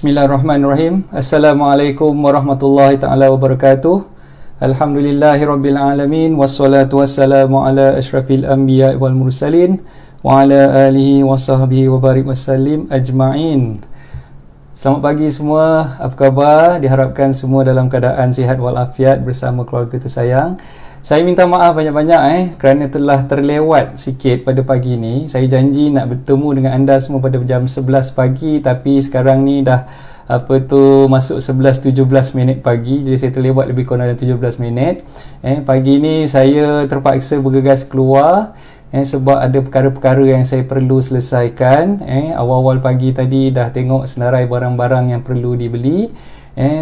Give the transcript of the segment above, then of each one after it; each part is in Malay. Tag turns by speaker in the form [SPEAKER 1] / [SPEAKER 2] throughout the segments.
[SPEAKER 1] Bismillahirrahmanirrahim. Assalamualaikum warahmatullahi taala wabarakatuh. Alhamdulillahirabbil alamin wassalatu wassalamu ala asyrafil anbiya wal mursalin wa ala alihi wasahbihi wa barik wasallim ajma'in. Selamat pagi semua. Apa khabar? Diharapkan semua dalam keadaan sihat walafiat bersama keluarga tersayang. Saya minta maaf banyak-banyak kerana telah terlewat sikit pada pagi ni. Saya janji nak bertemu dengan anda semua pada jam 11 pagi, tapi sekarang ni dah masuk 11.17 minit pagi. Jadi saya terlewat lebih kurang dalam 17 minit. Pagi ni saya terpaksa bergegas keluar sebab ada perkara-perkara yang saya perlu selesaikan. Awal-awal pagi tadi dah tengok senarai barang-barang yang perlu dibeli.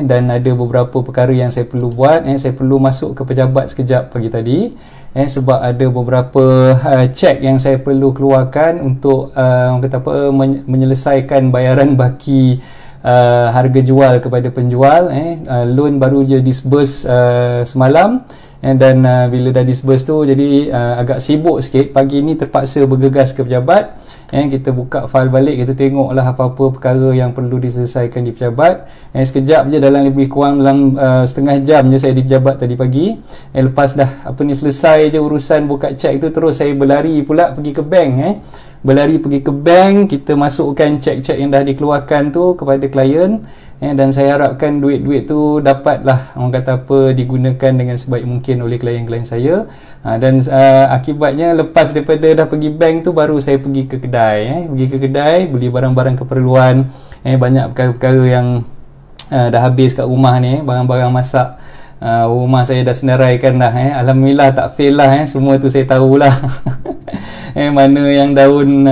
[SPEAKER 1] Dan ada beberapa perkara yang saya perlu buat. Saya perlu masuk ke pejabat sekejap pagi tadi, sebab ada beberapa cek yang saya perlu keluarkan untuk menyelesaikan bayaran baki harga jual kepada penjual. Loan baru je disburse semalam, dan bila dah disburse tu jadi agak sibuk sikit. Pagi ni terpaksa bergegas ke pejabat. Kita buka file balik, kita tengoklah apa-apa perkara yang perlu diselesaikan di pejabat. Sekejap je, dalam lebih kurang dalam setengah jam je saya di pejabat tadi pagi. Lepas dah selesai je urusan buka cek tu, terus saya berlari pula pergi ke bank. Berlari pergi ke bank, kita masukkan cek-cek yang dah dikeluarkan tu kepada klien. Dan saya harapkan duit-duit tu dapatlah digunakan dengan sebaik mungkin oleh klien-klien saya. Dan akibatnya lepas daripada dah pergi bank tu, baru saya pergi ke kedai. Pergi ke kedai beli barang-barang keperluan. Banyak perkara-perkara yang dah habis kat rumah ni, barang-barang masak. Rumah saya dah senaraikan dah. Alhamdulillah tak fail lah. Semua tu saya tahulah. Mana yang daun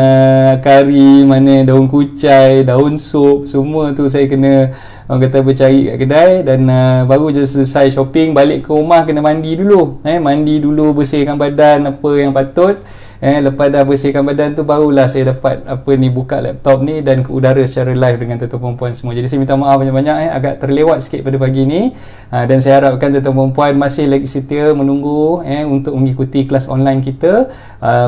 [SPEAKER 1] kari, mana daun kucai, daun sup, semua tu saya kena bercari kat kedai. Dan baru je selesai shopping, balik ke rumah kena mandi dulu. Mandi dulu, bersihkan badan apa yang patut. Lepas dah bersihkan badan tu, barulah saya dapat buka laptop ni dan ke udara secara live dengan tuan-tuan perempuan semua. Jadi saya minta maaf banyak-banyak, agak terlewat sikit pada pagi ni. Dan saya harapkan tuan-tuan perempuan masih lagi setia menunggu untuk mengikuti kelas online kita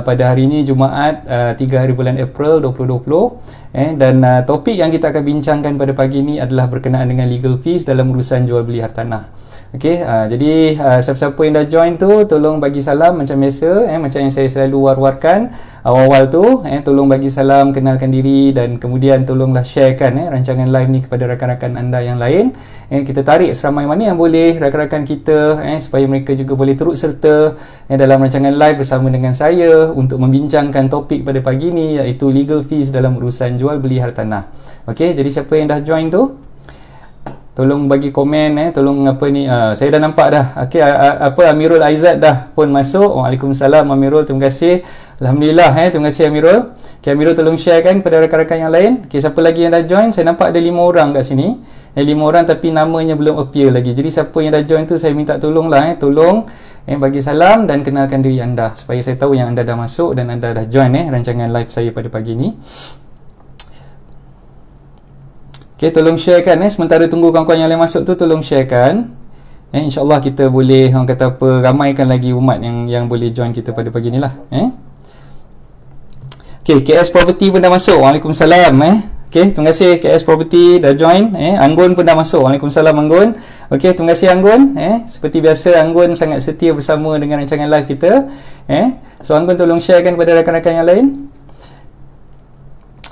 [SPEAKER 1] pada hari ini, Jumaat 3 hari bulan April 2020. Dan topik yang kita akan bincangkan pada pagi ni adalah berkenaan dengan legal fees dalam urusan jual beli hartanah. Jadi siapa-siapa yang dah join tu, tolong bagi salam macam biasa, macam yang saya selalu war-warkan awal-awal tu. Tolong bagi salam, kenalkan diri, dan kemudian tolonglah sharekan rancangan live ni kepada rakan-rakan anda yang lain. Kita tarik seramai mana yang boleh rakan-rakan kita, supaya mereka juga boleh turut serta dalam rancangan live bersama dengan saya untuk membincangkan topik pada pagi ni, iaitu legal fees dalam urusan jual beli hartanah. Jadi siapa yang dah join tu, tolong bagi komen, tolong saya dah nampak dah. Amirul Aizat dah pun masuk. Waalaikumsalam Amirul, terima kasih. Alhamdulillah, terima kasih Amirul. Amirul tolong sharekan kepada rakan-rakan yang lain. Siapa lagi yang dah join? Saya nampak ada 5 orang kat sini. 5 orang tapi namanya belum appear lagi. Jadi siapa yang dah join tu, saya minta tolonglah, tolong bagi salam dan kenalkan diri anda supaya saya tahu yang anda dah masuk dan anda dah join rancangan live saya pada pagi ni. Tolong sharekan. Sementara tunggu kawan-kawan yang lain masuk tu, tolong sharekan. InsyaAllah kita boleh ramaikan lagi umat yang boleh join kita pada pagi ni lah. KS Property pun dah masuk. Waalaikumsalam. Terima kasih KS Property dah join. Anggun pun dah masuk. Waalaikumsalam Anggun. Terima kasih Anggun. Seperti biasa, Anggun sangat setia bersama dengan rancangan live kita. So Anggun tolong sharekan kepada rakan-rakan yang lain.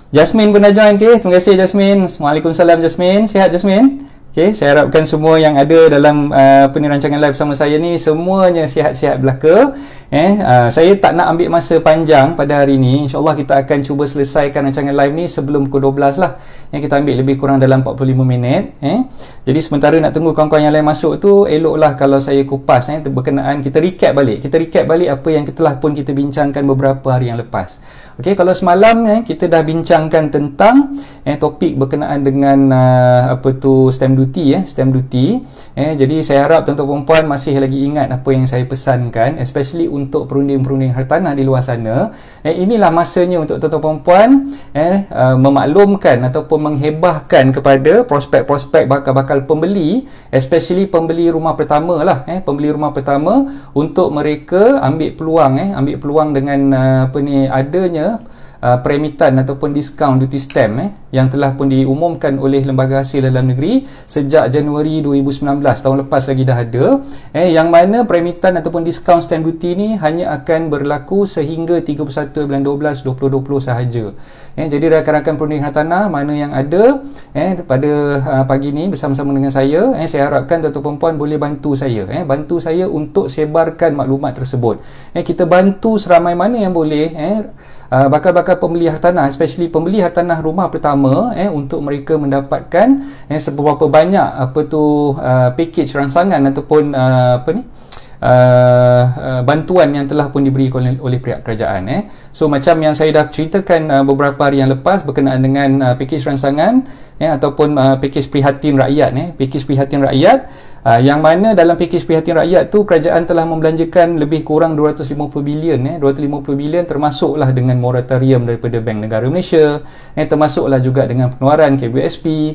[SPEAKER 1] Jasmine pun dah join. Terima kasih Jasmine. Waalaikumsalam Jasmine. Sihat Jasmine? Saya harapkan semua yang ada dalam rancangan live bersama saya ni semuanya sihat-sihat belaka. Saya tak nak ambil masa panjang pada hari ni. InsyaAllah kita akan cuba selesaikan rancangan live ni sebelum pukul 12 lah. Kita ambil lebih kurang dalam 45 minit. Jadi sementara nak tunggu kawan-kawan yang lain masuk tu, eloklah kalau saya kupas berkenaan, kita recap balik apa yang telah pun kita bincangkan beberapa hari yang lepas. Kalau semalam kita dah bincangkan tentang topik berkenaan dengan stamp duty. Jadi saya harap tuan-tuan perempuan masih lagi ingat apa yang saya pesankan, especially untuk perunding-perunding hartanah di luar sana. Inilah masanya untuk tuan-tuan perempuan memaklumkan ataupun menghebahkan kepada prospek-prospek bakal pembeli, especially pembeli rumah pertama lah, pembeli rumah pertama, untuk mereka ambil peluang dengan adanya premitan ataupun diskaun duty stamp yang telah pun diumumkan oleh Lembaga Hasil Dalam Negeri sejak Januari 2019, tahun lepas lagi dah ada, yang mana premitan ataupun diskaun stamp duty ni hanya akan berlaku sehingga 31 bulan 12 2020 sahaja. Jadi rakan-rakan perunding hartanah mana yang ada pada pagi ni bersama-sama dengan saya, saya harapkan tuan-tuan puan boleh bantu saya, bantu saya untuk sebarkan maklumat tersebut. Kita bantu seramai mana yang boleh bakal-bakal pembeli hartanah, especially pembeli hartanah rumah pertama, untuk mereka mendapatkan seberapa banyak package rangsangan ataupun bantuan yang telah pun diberikan oleh pihak kerajaan. So macam yang saya dah ceritakan beberapa hari yang lepas berkenaan dengan package rangsangan ataupun package prihatin rakyat, package prihatin rakyat, yang mana dalam package prihatin rakyat tu kerajaan telah membelanjakan lebih kurang 250 bilion 250 bilion, termasuklah dengan moratorium daripada Bank Negara Malaysia, termasuklah juga dengan pengeluaran KWSP,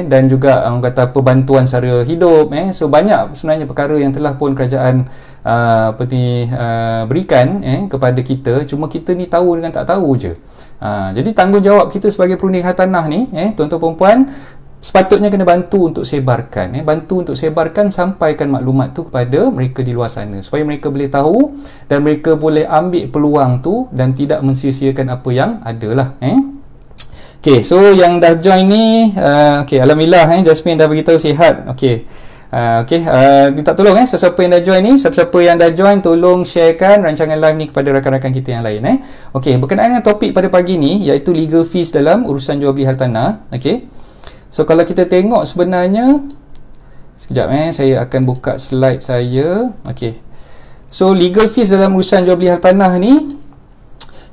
[SPEAKER 1] dan juga orang kata bantuan sara hidup. So banyak sebenarnya perkara yang telah pun kerajaan berikan kepada kita, cuma kita ni tahu dengan tak tahu je. Jadi tanggungjawab kita sebagai perunding hartanah ni, tuan-tuan dan puan, sepatutnya kena bantu untuk sebarkan, bantu untuk sebarkan, sampaikan maklumat tu kepada mereka di luar sana supaya mereka boleh tahu dan mereka boleh ambil peluang tu dan tidak mensia-siakan apa yang ada lah. Okay, so yang dah join ni, okay, alhamdulillah, Jasmine dah beritahu sihat. Okay, minta tolong siapa yang dah join ni, siapa yang dah join tolong sharekan rancangan live ni kepada rakan-rakan kita yang lain. Okay, berkenaan dengan topik pada pagi ni iaitu legal fees dalam urusan jual beli hartanah. Okay, so kalau kita tengok sebenarnya, sekejap saya akan buka slide saya. Okay, so legal fees dalam urusan jual beli hartanah ni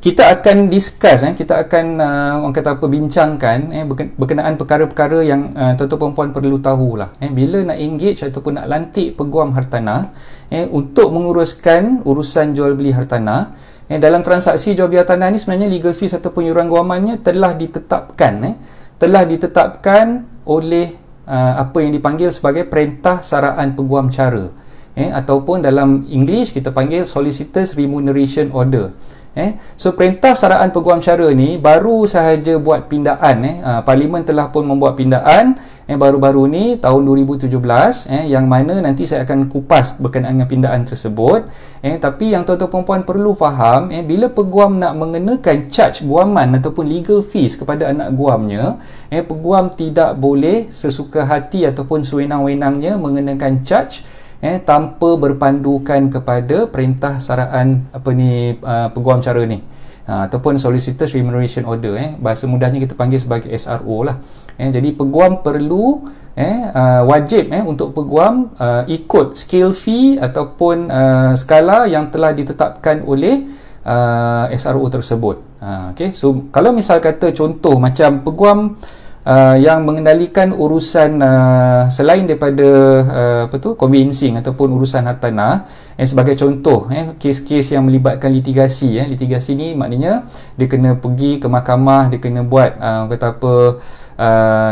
[SPEAKER 1] kita akan discuss, kita akan orang kata bincangkan berkenaan perkara-perkara yang tuan-tuan puan perlu tahulah bila nak engage ataupun nak lantik peguam hartanah untuk menguruskan urusan jual beli hartanah. Dalam transaksi jual beli hartanah ni sebenarnya legal fees ataupun yuran guamannya telah ditetapkan oleh apa yang dipanggil sebagai perintah saraan peguam cara, ataupun dalam English kita panggil Solicitors Remuneration Order. So perintah saraan peguam cara ni baru sahaja buat pindaan. Parlimen telah pun membuat pindaan baru-baru ni tahun 2017, yang mana nanti saya akan kupas berkenaan dengan pindaan tersebut. Tapi yang tuan-tuan puan perlu faham, bila peguam nak mengenakan charge guaman ataupun legal fees kepada anak guamnya, peguam tidak boleh sesuka hati ataupun sewenang-wenangnya mengenakan charge tanpa berpandukan kepada perintah saraan peguam cara ni, ataupun Solicitors Remuneration Order. Bahasa mudahnya kita panggil sebagai SRO lah. Jadi peguam perlu wajib untuk peguam ikut scale fee ataupun skala yang telah ditetapkan oleh SRO tersebut. Okay, so kalau misal kata contoh macam peguam yang mengendalikan urusan selain daripada conveyancing ataupun urusan hartanah, sebagai contoh kes-kes yang melibatkan litigasi. Litigasi ni maknanya dia kena pergi ke mahkamah, dia kena buat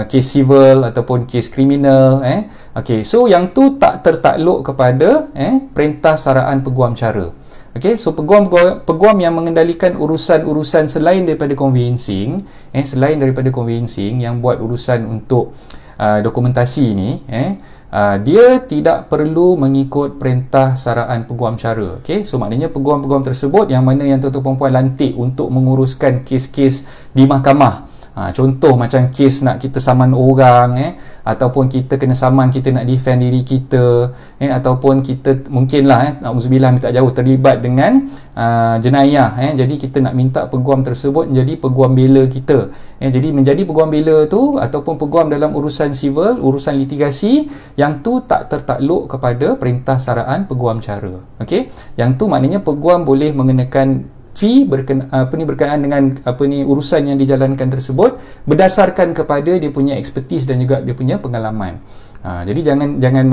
[SPEAKER 1] kes civil ataupun kes kriminal. Okay, so yang tu tak tertakluk kepada perintah saraan peguam cara. Okay, so peguam yang mengendalikan urusan-urusan selain daripada conveyancing, yang buat urusan untuk dokumentasi ni, dia tidak perlu mengikut perintah saraan peguam cara. Okay, so maknanya peguam-peguam tersebut yang mana yang tuan-tuan puan lantik untuk menguruskan kes-kes di mahkamah, contoh macam kes nak kita saman orang, ataupun kita kena saman, kita nak defend diri kita, ataupun kita mungkinlah na'udzubillah minta jauh terlibat dengan jenayah, jadi kita nak minta peguam tersebut menjadi peguam bela kita. Jadi menjadi peguam bela tu ataupun peguam dalam urusan civil, urusan litigasi, yang tu tak tertakluk kepada perintah saraan peguam cara. Okey, yang tu maknanya peguam boleh mengenakan fee berkenaan dengan urusan yang dijalankan tersebut berdasarkan kepada dia punya expertise dan juga dia punya pengalaman. Jadi jangan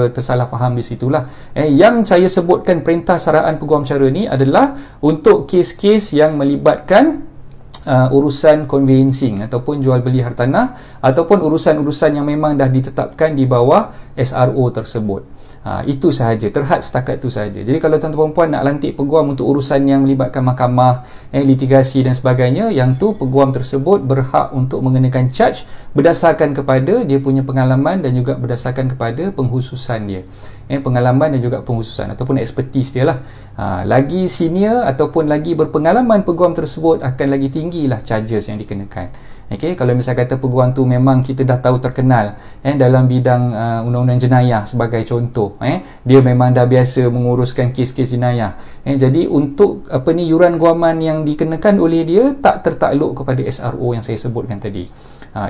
[SPEAKER 1] tersalah faham di situlah. Yang saya sebutkan perintah saraan peguam cara ni adalah untuk kes-kes yang melibatkan urusan conveyancing ataupun jual beli hartanah, ataupun urusan-urusan yang memang dah ditetapkan di bawah SRO tersebut. Itu sahaja, terhad setakat itu sahaja. Jadi kalau tuan-tuan puan nak lantik peguam untuk urusan yang melibatkan mahkamah, litigasi dan sebagainya, yang tu peguam tersebut berhak untuk mengenakan charge berdasarkan kepada dia punya pengalaman dan juga berdasarkan kepada penghususan dia. Pengalaman dan juga penghususan ataupun expertise dia lah. Lagi senior ataupun lagi berpengalaman peguam tersebut, akan lagi tinggilah charges yang dikenakan. Okay, kalau misal kata peguam tu memang kita dah tahu terkenal dalam bidang undang-undang jenayah sebagai contoh, dia memang dah biasa menguruskan kes-kes jenayah, jadi untuk yuran guaman yang dikenakan oleh dia tak tertakluk kepada SRO yang saya sebutkan tadi.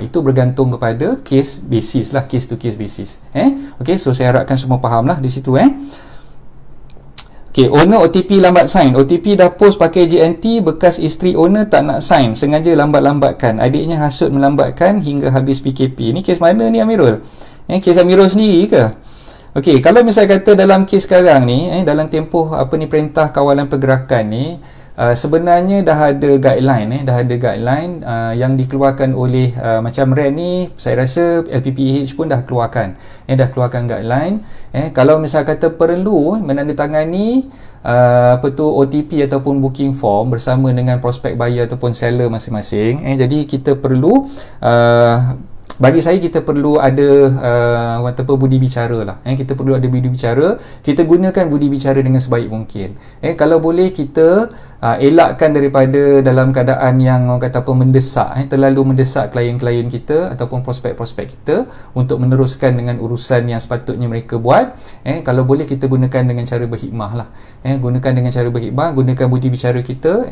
[SPEAKER 1] Itu bergantung kepada kes basis lah, case to case basis. Okay, so saya harapkan semua faham lah di situ. Okay, owner OTP lambat sign. OTP dah post pakai JNT, bekas isteri owner tak nak sign, sengaja lambat-lambatkan. Adiknya hasut melambatkan hingga habis PKP. Ni kes mana ni Amirul? Kes Amirul sendiri ke? Okay, kalau misal kata dalam kes sekarang ni, dalam tempoh perintah kawalan pergerakan ni, sebenarnya dah ada guideline yang dikeluarkan oleh macam RAN ni, saya rasa LPPH pun dah keluarkan guideline. Kalau misal kata perlu menandatangani OTP ataupun booking form bersama dengan prospek buyer ataupun seller masing-masing, jadi kita perlu bagi saya kita perlu ada budi bicara lah. Kita perlu ada budi bicara. Kita gunakan budi bicara dengan sebaik mungkin. Kalau boleh kita elakkan daripada dalam keadaan yang orang kata mendesak, terlalu mendesak klien-klien kita ataupun prospek-prospek kita untuk meneruskan dengan urusan yang sepatutnya mereka buat. Kalau boleh kita gunakan dengan cara berhikmah lah. Gunakan dengan cara berhikmah, gunakan budi bicara kita.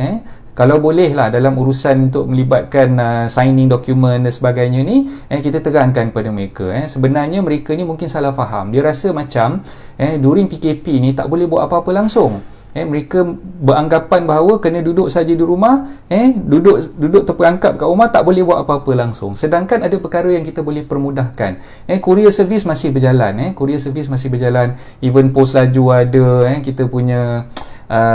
[SPEAKER 1] Kalau boleh lah dalam urusan untuk melibatkan signing dokumen dan sebagainya ni, kita terangkan kepada mereka. Sebenarnya mereka ni mungkin salah faham. Dia rasa macam during PKP ni tak boleh buat apa-apa langsung. Mereka beranggapan bahawa kena duduk saja di rumah, duduk terperangkap kat rumah, tak boleh buat apa-apa langsung. Sedangkan ada perkara yang kita boleh permudahkan. Courier service masih berjalan. Courier service masih berjalan. Even post laju ada. Kita punya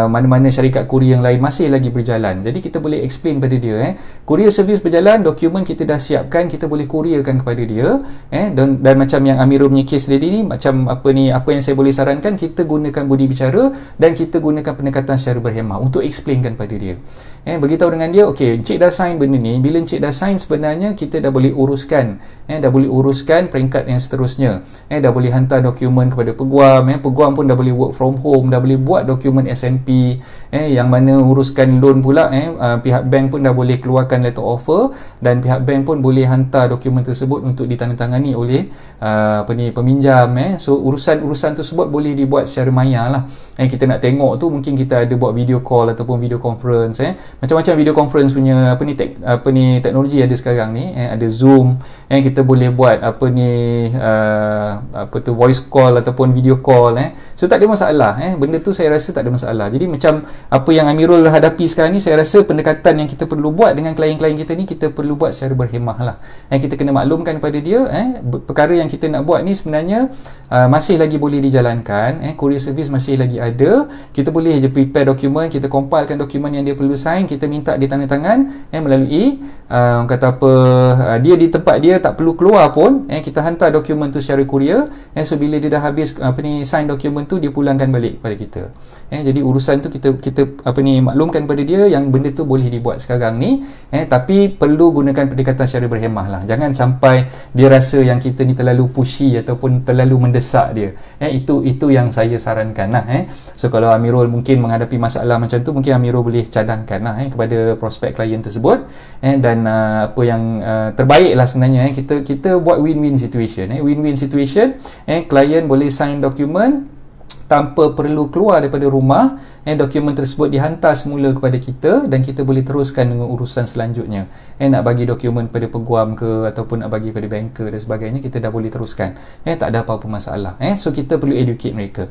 [SPEAKER 1] mana-mana syarikat kurier yang lain masih lagi berjalan. Jadi kita boleh explain pada dia, courier service berjalan, dokumen kita dah siapkan, kita boleh courierkan kepada dia. Dan macam yang Amirul punya case tadi ni, macam apa yang saya boleh sarankan, kita gunakan budi bicara dan kita gunakan pendekatan secara berhemah untuk explainkan pada dia. Beritahu dengan dia, okey, encik dah sign benda ni. Bila encik dah sign, sebenarnya kita dah boleh uruskan peringkat yang seterusnya. Dah boleh hantar dokumen kepada peguam. Peguam pun dah boleh work from home, dah boleh buat dokumen SNP, yang mana uruskan loan pula, pihak bank pun dah boleh keluarkan letter offer dan pihak bank pun boleh hantar dokumen tersebut untuk ditandatangani oleh peminjam. So urusan tersebut boleh dibuat secara maya lah. Kita nak tengok tu, mungkin kita ada buat video call ataupun video conference. Macam-macam video conference punya teknologi ada sekarang ni. Ada Zoom, kita boleh buat voice call ataupun video call. So tak ada masalah. Benda tu saya rasa tak ada masalah. Jadi macam apa yang Amirul hadapi sekarang ni, saya rasa pendekatan yang kita perlu buat dengan klien-klien kita ni, kita perlu buat secara berhemah lah. Kita kena maklumkan pada dia, perkara yang kita nak buat ni sebenarnya masih lagi boleh dijalankan. Courier service masih lagi ada. Kita boleh je prepare dokumen, kita compilekan dokumen yang dia perlu sign, kita minta dia tanda tangan melalui dia di tempat dia, tak perlu keluar pun. Kita hantar dokumen tu secara courier. So bila dia dah habis sign dokumen tu, dia pulangkan balik kepada kita. Jadi urusan tu kita maklumkan pada dia yang benda tu boleh dibuat sekarang ni, tapi perlu gunakan pendekatan secara berhemah lah. Jangan sampai dia rasa yang kita ni terlalu pushy ataupun terlalu mendesak dia. Itu yang saya sarankan lah. So kalau Amirul mungkin menghadapi masalah macam tu, mungkin Amirul boleh cadangkan lah kepada prospek klien tersebut. Dan apa yang terbaik lah sebenarnya, kita buat win-win situation. Win-win situation, klien boleh sign dokumen tanpa perlu keluar daripada rumah. Dokumen tersebut dihantar semula kepada kita dan kita boleh teruskan dengan urusan selanjutnya. Nak bagi dokumen pada peguam ke ataupun nak bagi pada banker dan sebagainya, kita dah boleh teruskan. Tak ada apa-apa masalah. So kita perlu educate mereka,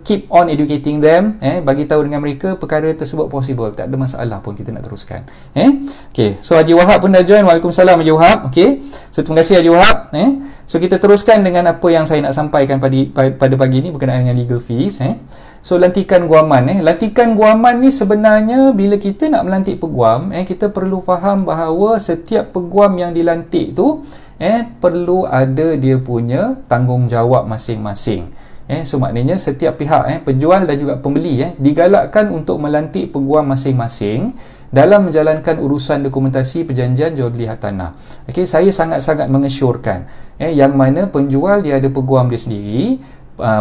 [SPEAKER 1] keep on educating them. Bagi tahu dengan mereka perkara tersebut possible, tak ada masalah pun, kita nak teruskan. Okay, so Haji Wahab pun dah join. Waalaikumsalam Haji Wahab. Okay, so terima kasih Haji Wahab. So kita teruskan dengan apa yang saya nak sampaikan pada pagi ini berkenaan dengan legal fees. So lantikan guaman. Lantikan guaman ni sebenarnya bila kita nak melantik peguam, kita perlu faham bahawa setiap peguam yang dilantik tu, perlu ada dia punya tanggungjawab masing-masing. So maknanya setiap pihak, penjual dan juga pembeli, digalakkan untuk melantik peguam masing-masing dalam menjalankan urusan dokumentasi perjanjian jual beli hak tanah. Saya sangat-sangat mengesyorkan yang mana penjual dia ada peguam dia sendiri,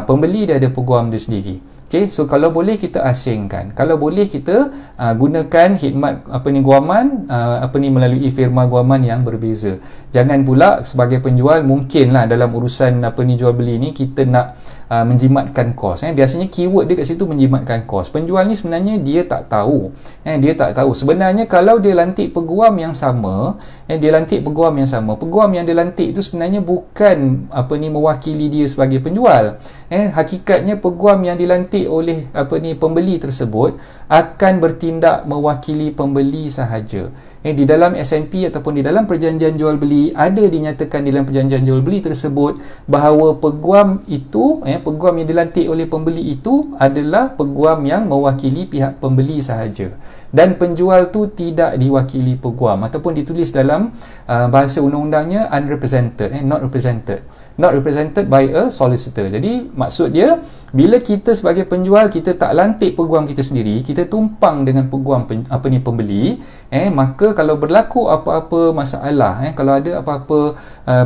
[SPEAKER 1] pembeli dia ada peguam dia sendiri. So kalau boleh kita asingkan, kalau boleh kita gunakan khidmat guaman melalui firma guaman yang berbeza. Jangan pula sebagai penjual mungkinlah dalam urusan jual beli ni kita nak menjimatkan kos. Biasanya keyword dia kat situ menjimatkan kos. Penjual ni sebenarnya dia tak tahu. Dia tak tahu. Sebenarnya kalau dia lantik peguam yang sama, peguam yang dia lantik itu sebenarnya bukan mewakili dia sebagai penjual. Hakikatnya peguam yang dilantik oleh pembeli tersebut akan bertindak mewakili pembeli sahaja. Di dalam S&P ataupun di dalam perjanjian jual beli ada dinyatakan di dalam perjanjian jual beli tersebut bahawa peguam itu, peguam yang dilantik oleh pembeli itu adalah peguam yang mewakili pihak pembeli sahaja, dan penjual tu tidak diwakili peguam, ataupun ditulis dalam bahasa undang-undangnya unrepresented, not represented by a solicitor. Jadi maksud dia, bila kita sebagai penjual kita tak lantik peguam kita sendiri, kita tumpang dengan peguam pembeli, maka kalau berlaku apa-apa masalah, kalau ada apa-apa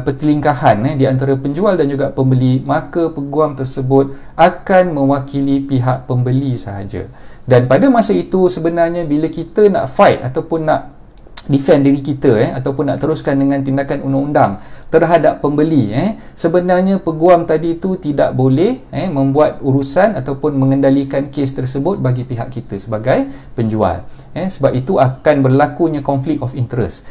[SPEAKER 1] pertelingkahan di antara penjual dan juga pembeli, maka peguam tersebut akan mewakili pihak pembeli sahaja. Dan pada masa itu sebenarnya bila kita nak fight ataupun nak defend diri kita ataupun nak teruskan dengan tindakan undang-undang terhadap pembeli, sebenarnya peguam tadi tu tidak boleh membuat urusan ataupun mengendalikan kes tersebut bagi pihak kita sebagai penjual. Sebab itu akan berlakunya konflik of interest.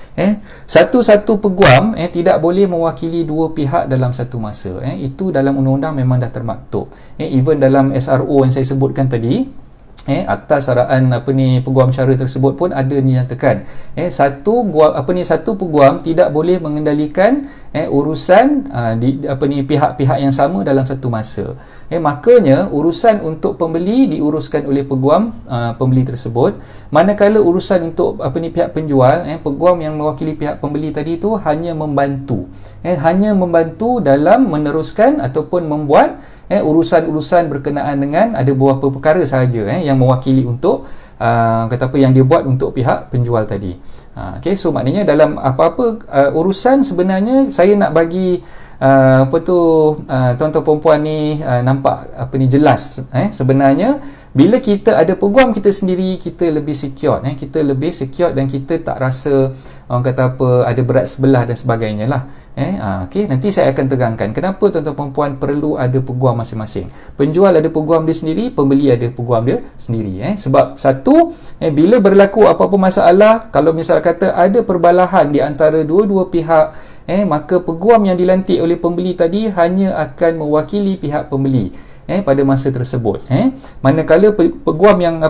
[SPEAKER 1] Satu-satu peguam tidak boleh mewakili dua pihak dalam satu masa. Itu dalam undang-undang memang dah termaktub. Even dalam SRO yang saya sebutkan tadi, akta saraan peguam syara tersebut pun ada dinyatakan satu peguam tidak boleh mengendalikan urusan pihak-pihak yang sama dalam satu masa. Makanya urusan untuk pembeli diuruskan oleh peguam pembeli tersebut, manakala urusan untuk pihak penjual, peguam yang mewakili pihak pembeli tadi tu hanya membantu dalam meneruskan ataupun membuat urusan-urusan berkenaan dengan ada beberapa perkara sahaja yang mewakili untuk yang dia buat untuk pihak penjual tadi. So maknanya dalam apa-apa urusan sebenarnya saya nak bagi tuan-tuan perempuan ni nampak jelas. Sebenarnya bila kita ada peguam kita sendiri, kita lebih secure, dan kita tak rasa ada berat sebelah dan sebagainya lah. Nanti saya akan terangkan kenapa tuan-tuan perempuan perlu ada peguam masing-masing. Penjual ada peguam dia sendiri, pembeli ada peguam dia sendiri. Sebab satu, bila berlaku apa-apa masalah, kalau misal kata ada perbalahan di antara dua-dua pihak, maka peguam yang dilantik oleh pembeli tadi hanya akan mewakili pihak pembeli pada masa tersebut. Manakala peguam yang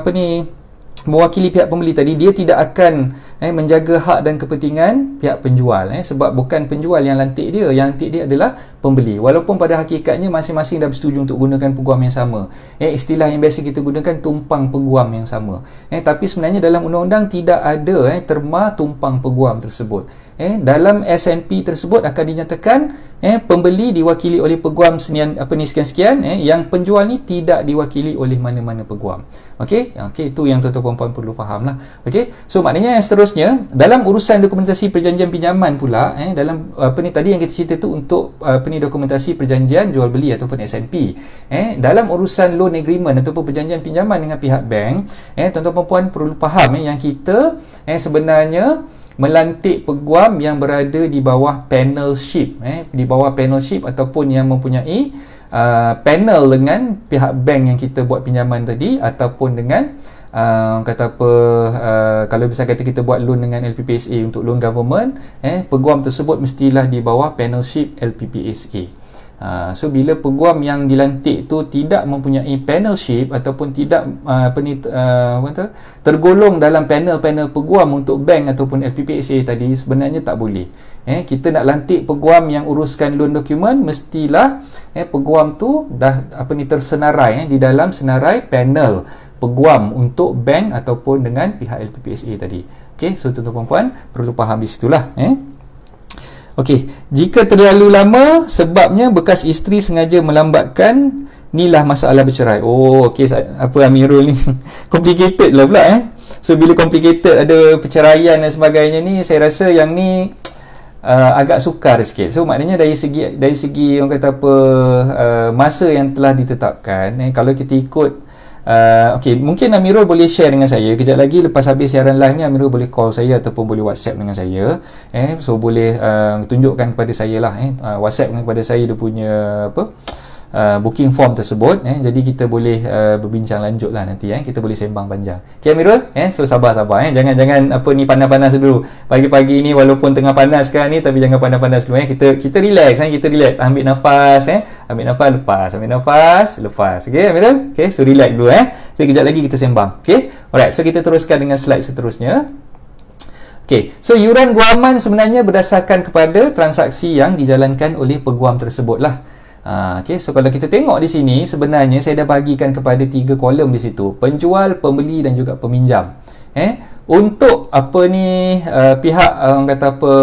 [SPEAKER 1] mewakili pihak pembeli tadi, dia tidak akan menjaga hak dan kepentingan pihak penjual, sebab bukan penjual yang lantik dia, yang lantik dia adalah pembeli. Walaupun pada hakikatnya masing-masing dah bersetuju untuk gunakan peguam yang sama, istilah yang biasa kita gunakan tumpang peguam yang sama, tapi sebenarnya dalam undang-undang tidak ada terma tumpang peguam tersebut. Dalam S&P tersebut akan dinyatakan pembeli diwakili oleh peguam sekian-sekian, yang penjual ni tidak diwakili oleh mana-mana peguam. Itu yang tuan-tuan perempuan perlu faham lah. So maknanya yang seterusnya dalam urusan dokumentasi perjanjian pinjaman pula, dalam tadi yang kita cerita tu untuk dokumentasi perjanjian jual beli ataupun S&P, dalam urusan loan agreement ataupun perjanjian pinjaman dengan pihak bank, tuan-tuan perempuan perlu faham yang kita sebenarnya melantik peguam yang berada di bawah panelship, ataupun yang mempunyai panel dengan pihak bank yang kita buat pinjaman tadi, ataupun dengan kalau bisa kata kita buat loan dengan LPPSA untuk loan government, peguam tersebut mestilah di bawah panelship LPPSA. So bila peguam yang dilantik tu tidak mempunyai panelship ataupun tidak tergolong dalam panel-panel peguam untuk bank ataupun LPPSA tadi, sebenarnya tak boleh. Kita nak lantik peguam yang uruskan loan dokumen, mestilah peguam tu dah tersenarai di dalam senarai panel peguam untuk bank ataupun dengan pihak LPPSA tadi. So tuan-tuan puan perlu faham di situlah. Okey, jika terlalu lama sebabnya bekas isteri sengaja melambatkan, inilah masalah bercerai. Oh, okey, apa Amirul ni? Complicated lah pula So bila complicated, ada perceraian dan sebagainya ni, saya rasa yang ni agak sukar sikit. So maknanya dari segi orang kata apa, masa yang telah ditetapkan, kalau kita ikut okey, mungkin Amirul boleh share dengan saya kejap lagi lepas habis siaran live ni. Amirul boleh call saya ataupun boleh WhatsApp dengan saya, so boleh tunjukkan kepada saya lah, WhatsApp kepada saya dia punya apa, booking form tersebut, jadi kita boleh berbincang lanjut lah nanti, kita boleh sembang panjang. Okay Amirul, so sabar-sabar, jangan apa ni panas-panas dulu pagi-pagi ni, walaupun tengah panas sekarang ni, tapi jangan panas-panas dulu, kita relax, kita relax, ambil nafas, ambil nafas, lepas, ambil nafas, lepas. Okay Amirul, okay, so relax dulu, so kejap lagi kita sembang. Okay, alright, so kita teruskan dengan slide seterusnya. Okay, so yuran guaman sebenarnya berdasarkan kepada transaksi yang dijalankan oleh peguam tersebut lah. Okay, so kalau kita tengok di sini, sebenarnya saya dah bagikan kepada 3 kolom di situ: penjual, pembeli dan juga peminjam. Untuk apa ni, pihak orang kata apa,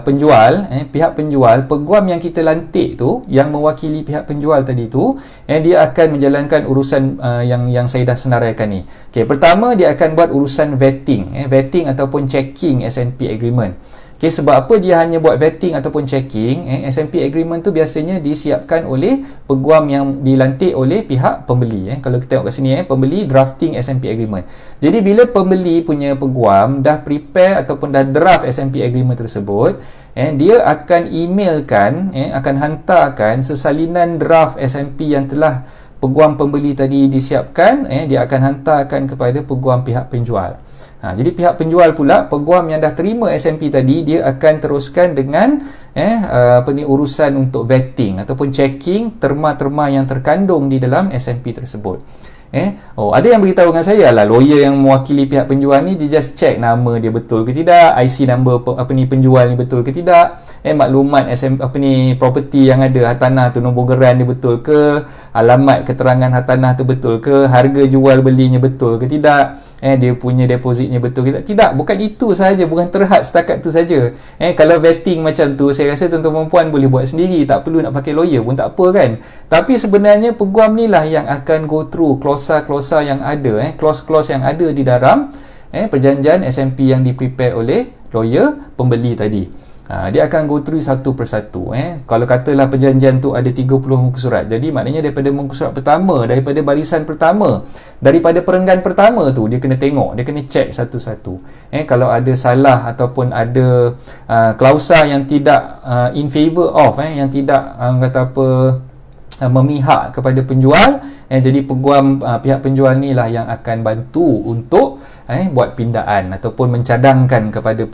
[SPEAKER 1] penjual, pihak penjual, peguam yang kita lantik tu, yang mewakili pihak penjual tadi tu, dia akan menjalankan urusan yang saya dah senaraikan ni. Okay, pertama dia akan buat urusan vetting, vetting ataupun checking S&P agreement. Okay, sebab apa dia hanya buat vetting ataupun checking? S&P agreement tu biasanya disiapkan oleh peguam yang dilantik oleh pihak pembeli. Kalau kita tengok kat sini, pembeli drafting S&P agreement. Jadi bila pembeli punya peguam dah prepare ataupun dah draft S&P agreement tersebut, dia akan emailkan, akan hantarkan sesalinan draft S&P yang telah peguam pembeli tadi disiapkan, dia akan hantarkan kepada peguam pihak penjual. Jadi pihak penjual pula, peguam yang dah terima S&P tadi, dia akan teruskan dengan apa ni, urusan untuk vetting ataupun checking terma-terma yang terkandung di dalam S&P tersebut. Ada yang beritahu dengan saya lah, lawyer yang mewakili pihak penjual ni, dia just check nama dia betul ke tidak, IC number apa ni penjual ni betul ke tidak, maklumat apa ni property yang ada, hartanah tu, nombor geran dia betul ke, alamat keterangan hartanah tu betul ke, harga jual belinya betul ke tidak, dia punya depositnya betul ke tidak. Bukan itu sahaja, bukan terhad setakat tu saja. Kalau vetting macam tu, saya rasa tuan-tuan perempuan boleh buat sendiri, tak perlu nak pakai lawyer pun tak apa kan. Tapi sebenarnya peguam ni lah yang akan go through klausa-klausa yang ada, clause-clause yang ada di dalam perjanjian S&P yang di-prepare oleh lawyer pembeli tadi. Dia akan go through satu persatu. Kalau katalah perjanjian tu ada 30 muka surat, jadi maknanya daripada muka surat pertama, daripada barisan pertama, daripada perenggan pertama tu, dia kena tengok, dia kena check satu-satu. Kalau ada salah ataupun ada klausa yang tidak in favor of, yang tidak kata apa, memihak kepada penjual, jadi peguam pihak penjual ni lah yang akan bantu untuk buat pindaan ataupun mencadangkan kepada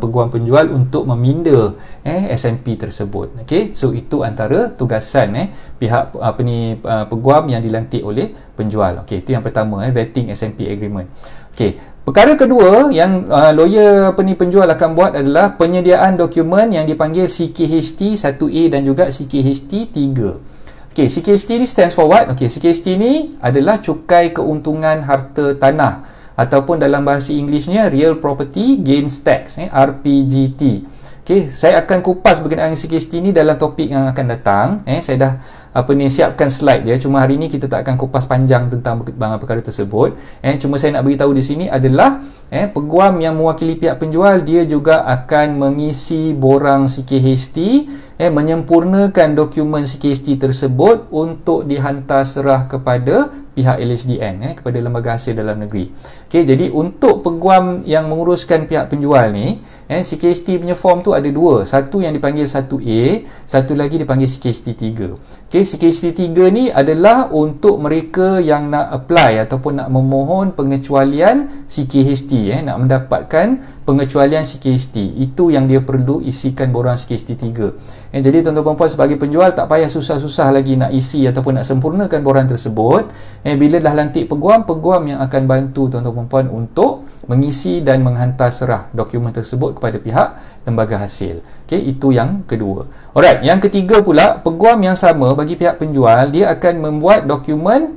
[SPEAKER 1] peguam penjual untuk meminda S&P tersebut. Okey, so itu antara tugasan pihak apa ni peguam yang dilantik oleh penjual. Okey, itu yang pertama, vetting S&P agreement. Okey, perkara kedua yang lawyer apa ni penjual akan buat adalah penyediaan dokumen yang dipanggil CKHT 1A dan juga CKHT 3. Okay, CKHT ni stands for what? Okay, CKHT ni adalah cukai keuntungan harta tanah ataupun dalam bahasa Englishnya Real Property Gains Tax, RPGT. Okay, saya akan kupas berkenaan CKHT ni dalam topik yang akan datang. Saya dah apa ni siapkan slide dia. Cuma hari ni kita tak akan kupas panjang tentang perkara tersebut. Cuma saya nak beritahu di sini adalah peguam yang mewakili pihak penjual, dia juga akan mengisi borang CKHT, menyempurnakan dokumen CKHT tersebut untuk dihantar serah kepada pihak LHDN, kepada Lembaga Hasil Dalam Negeri. Okey, jadi untuk peguam yang menguruskan pihak penjual ni, CKHT punya form tu ada dua. Satu yang dipanggil 1A, satu lagi dipanggil CKHT 3. Okey, CKHT 3 ni adalah untuk mereka yang nak apply ataupun nak memohon pengecualian CKHT, nak mendapatkan pengecualian CKHT. Itu yang dia perlu isikan borang CKHT 3. Jadi tuan-tuan perempuan sebagai penjual tak payah susah-susah lagi nak isi ataupun nak sempurnakan borang tersebut. Bila dah lantik peguam, peguam yang akan bantu tuan-tuan perempuan untuk mengisi dan menghantar serah dokumen tersebut kepada pihak lembaga hasil. Okey, itu yang kedua. Alright, yang ketiga pula, peguam yang sama bagi pihak penjual, dia akan membuat dokumen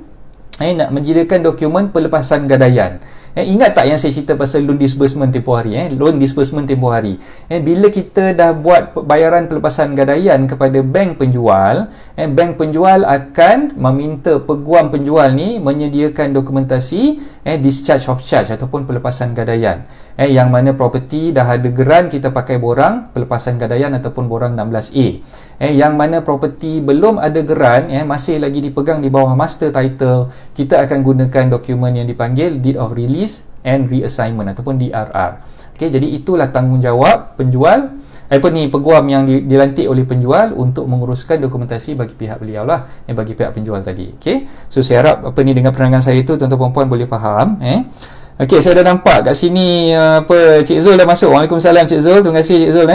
[SPEAKER 1] nak menyediakan dokumen pelepasan gadaian. Ingat tak yang saya cerita pasal loan disbursement tempoh hari? Loan disbursement tempoh hari. Bila kita dah buat bayaran pelepasan gadaian kepada bank penjual, bank penjual akan meminta peguam penjual ni menyediakan dokumentasi discharge of charge ataupun pelepasan gadaian. Yang mana property dah ada geran, kita pakai borang pelepasan gadaian ataupun borang 16A. Yang mana property belum ada geran, masih lagi dipegang di bawah master title, kita akan gunakan dokumen yang dipanggil Deed of Release and Reassignment ataupun DRR. Okey, jadi itulah tanggungjawab penjual peguam yang dilantik oleh penjual untuk menguruskan dokumentasi bagi pihak beliau lah, bagi pihak penjual tadi. Okey, so saya harap dengan penerangan saya itu tuan-tuan puan-puan boleh faham. Okey, saya dah nampak kat sini Cik Zul dah masuk. Waalaikumsalam Cik Zul, terima kasih Cik Zul.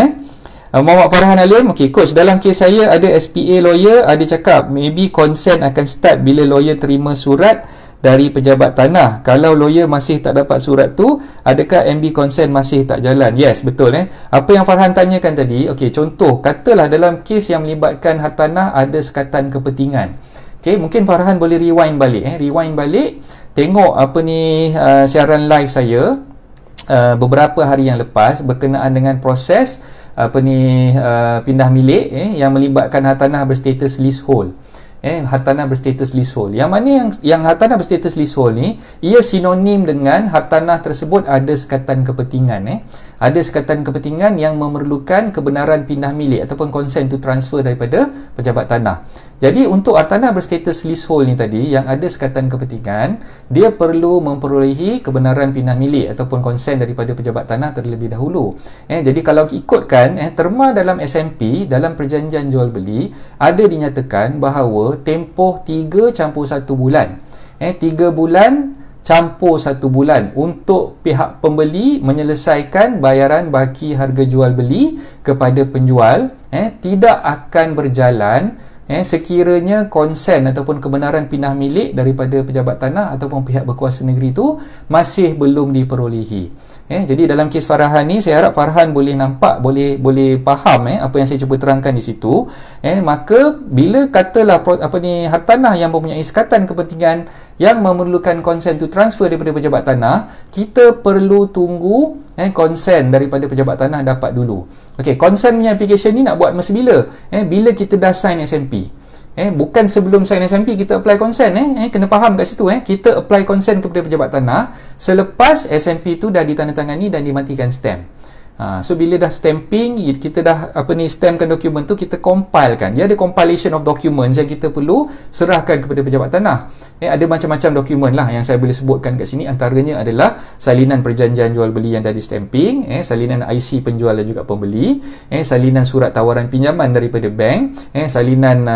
[SPEAKER 1] Muhammad Farhan Alim. Okey coach, dalam kes saya ada SPA lawyer ada cakap maybe consent akan start bila lawyer terima surat dari pejabat tanah. Kalau lawyer masih tak dapat surat tu, adakah MB consent masih tak jalan? Yes, betul. Apa yang Farhan tanyakan tadi, okey, contoh katalah dalam kes yang melibatkan hartanah ada sekatan kepentingan. Okey, mungkin Farhan boleh rewind balik, tengok siaran live saya beberapa hari yang lepas berkenaan dengan proses pindah milik yang melibatkan hartanah berstatus leasehold. Hartanah berstatus leasehold. Yang mana yang hartanah berstatus leasehold ni, ia sinonim dengan hartanah tersebut ada sekatan kepentingan. Ada sekatan kepentingan yang memerlukan kebenaran pindah milik ataupun consent to transfer daripada pejabat tanah. Jadi untuk hartanah berstatus leasehold ni tadi yang ada sekatan kepentingan, dia perlu memperolehi kebenaran pindah milik ataupun consent daripada pejabat tanah terlebih dahulu. Jadi kalau ikutkan terma dalam SMP, dalam perjanjian jual beli ada dinyatakan bahawa tempoh 3+1 bulan. 3 bulan campur 1 bulan untuk pihak pembeli menyelesaikan bayaran baki harga jual beli kepada penjual, tidak akan berjalan sekiranya konsen ataupun kebenaran pindah milik daripada pejabat tanah ataupun pihak berkuasa negeri itu masih belum diperolehi. Jadi dalam kes Farhan ni, saya harap Farhan boleh nampak, boleh faham apa yang saya cuba terangkan di situ. Maka bila katalah hartanah yang mempunyai sekatan kepentingan yang memerlukan konsen to transfer daripada pejabat tanah, kita perlu tunggu konsen daripada pejabat tanah dapat dulu. Okey, konsen punya application ni nak buat masa bila? Bila kita dah sign SMP. Bukan sebelum sign SMP kita apply consent. Kena faham kat situ. Kita apply consent kepada pejabat tanah selepas SMP tu dah ditandatangani dan dimatikan stamp. So bila dah stamping, kita dah stampkan dokumen tu, kita compilekan. Dia ada compilation of documents yang kita perlu serahkan kepada pejabat tanah. Ada macam-macam dokumen lah yang saya boleh sebutkan kat sini. Antaranya adalah salinan perjanjian jual beli yang dah di stamping, salinan IC penjual dan juga pembeli, salinan surat tawaran pinjaman daripada bank, salinan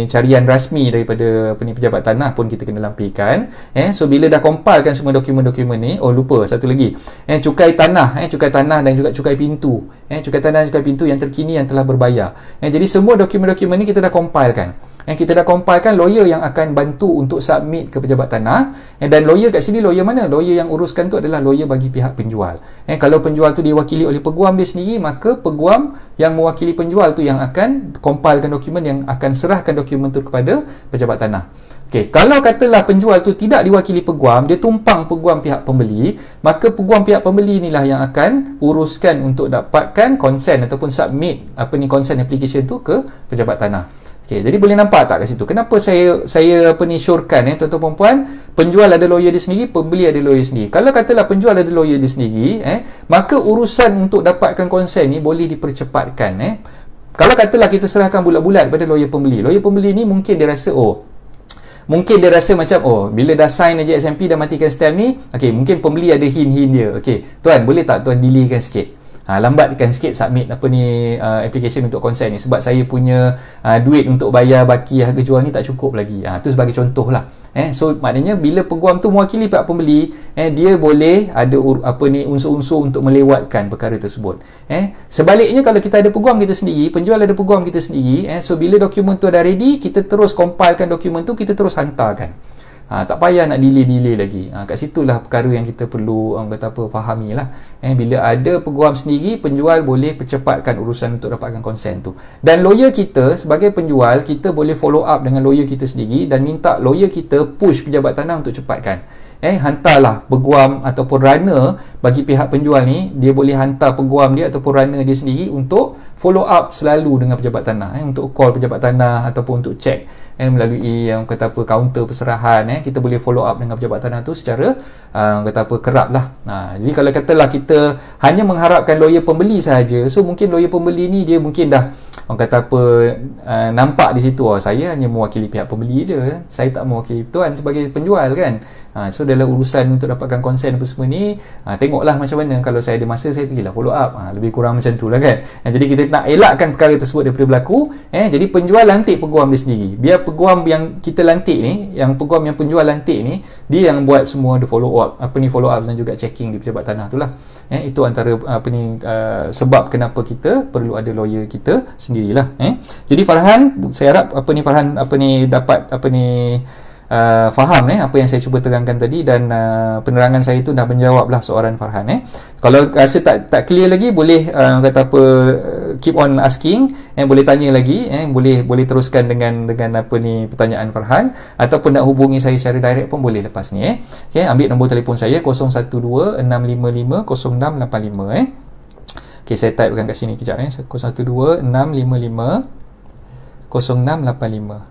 [SPEAKER 1] carian rasmi daripada pejabat tanah pun kita kena lampikan. So bila dah compilekan semua dokumen-dokumen ni, lupa satu lagi, cukai tanah, cukai tanah dan juga cukai pintu. Cukai tanah dan cukai pintu yang terkini yang telah berbayar. Jadi semua dokumen-dokumen ni kita dah compilekan. Kita dah compilekan, lawyer yang akan bantu untuk submit ke pejabat tanah. Dan lawyer kat sini, lawyer mana? Lawyer yang uruskan tu adalah lawyer bagi pihak penjual. Kalau penjual tu diwakili oleh peguam dia sendiri, maka peguam yang mewakili penjual tu yang akan compilekan dokumen, yang akan serahkan dokumen tu kepada pejabat tanah. Okey, kalau katalah penjual tu tidak diwakili peguam, dia tumpang peguam pihak pembeli, maka peguam pihak pembeli inilah yang akan uruskan untuk dapatkan consent ataupun submit consent application tu ke pejabat tanah. Okey, jadi boleh nampak tak kat situ kenapa saya syorkan tuan-tuan puan-puan, penjual ada lawyer dia sendiri, pembeli ada lawyer sendiri. Kalau katalah penjual ada lawyer dia sendiri, maka urusan untuk dapatkan consent ni boleh dipercepatkan. Kalau katalah kita serahkan bulat-bulat pada lawyer pembeli ni mungkin dia rasa macam bila dah sign aja SMP, dah matikan stamp ni, okey, mungkin pembeli ada hint dia. Okey, tuan boleh tak tuan delaykan sikit, lambatkan sikit submit application untuk consent ni, sebab saya punya duit untuk bayar baki harga jual ni tak cukup lagi. Tu sebagai contoh lah. So maknanya bila peguam tu mewakili pihak pembeli, dia boleh ada unsur-unsur untuk melewatkan perkara tersebut. Sebaliknya kalau kita ada peguam kita sendiri, penjual ada peguam kita sendiri, so bila dokumen tu dah ready, kita terus compilekan dokumen tu, kita terus hantarkan. Tak payah nak delay lagi. Kat situlah perkara yang kita perlu fahami lah. Bila ada peguam sendiri, penjual boleh percepatkan urusan untuk dapatkan konsen tu. Dan lawyer kita sebagai penjual, kita boleh follow up dengan lawyer kita sendiri dan minta lawyer kita push pejabat tanah untuk cepatkan. hantarlah peguam ataupun runner bagi pihak penjual ni. Dia boleh hantar peguam dia ataupun runner dia sendiri untuk follow up selalu dengan pejabat tanah, untuk call pejabat tanah ataupun untuk check melalui yang kata apa kaunter perserahan. Kita boleh follow up dengan pejabat tanah tu secara kata apa kerap lah. Jadi kalau katalah kita hanya mengharapkan lawyer pembeli sahaja, so mungkin lawyer pembeli ni dia mungkin dah orang kata apa nampak di situ, saya hanya mewakili pihak pembeli je, saya tak mewakili tuan sebagai penjual kan. So dalam urusan untuk dapatkan konsen apa semua ni, tengoklah macam mana. Kalau saya ada masa, saya pergilah follow up, lebih kurang macam tu lah kan. Jadi kita nak elakkan perkara tersebut daripada berlaku. Jadi penjual lantik peguam dia sendiri. Biar peguam yang kita lantik ni, yang peguam yang penjual lantik ni, dia yang buat semua the follow up, follow up dan juga checking di pejabat tanah tu lah. Itu antara sebab kenapa kita perlu ada lawyer kita sendirilah. Jadi Farhan, saya harap Farhan dapat faham apa yang saya cuba terangkan tadi, dan penerangan saya itu dah menjawablah soalan Farhan. Kalau rasa tak clear lagi, boleh kata apa keep on asking, boleh tanya lagi, boleh teruskan dengan pertanyaan Farhan, ataupun nak hubungi saya secara direct pun boleh lepas ni. Ambil nombor telefon saya 012 655 0685. Okey, saya typekan kat sini kejap 012 655 0685.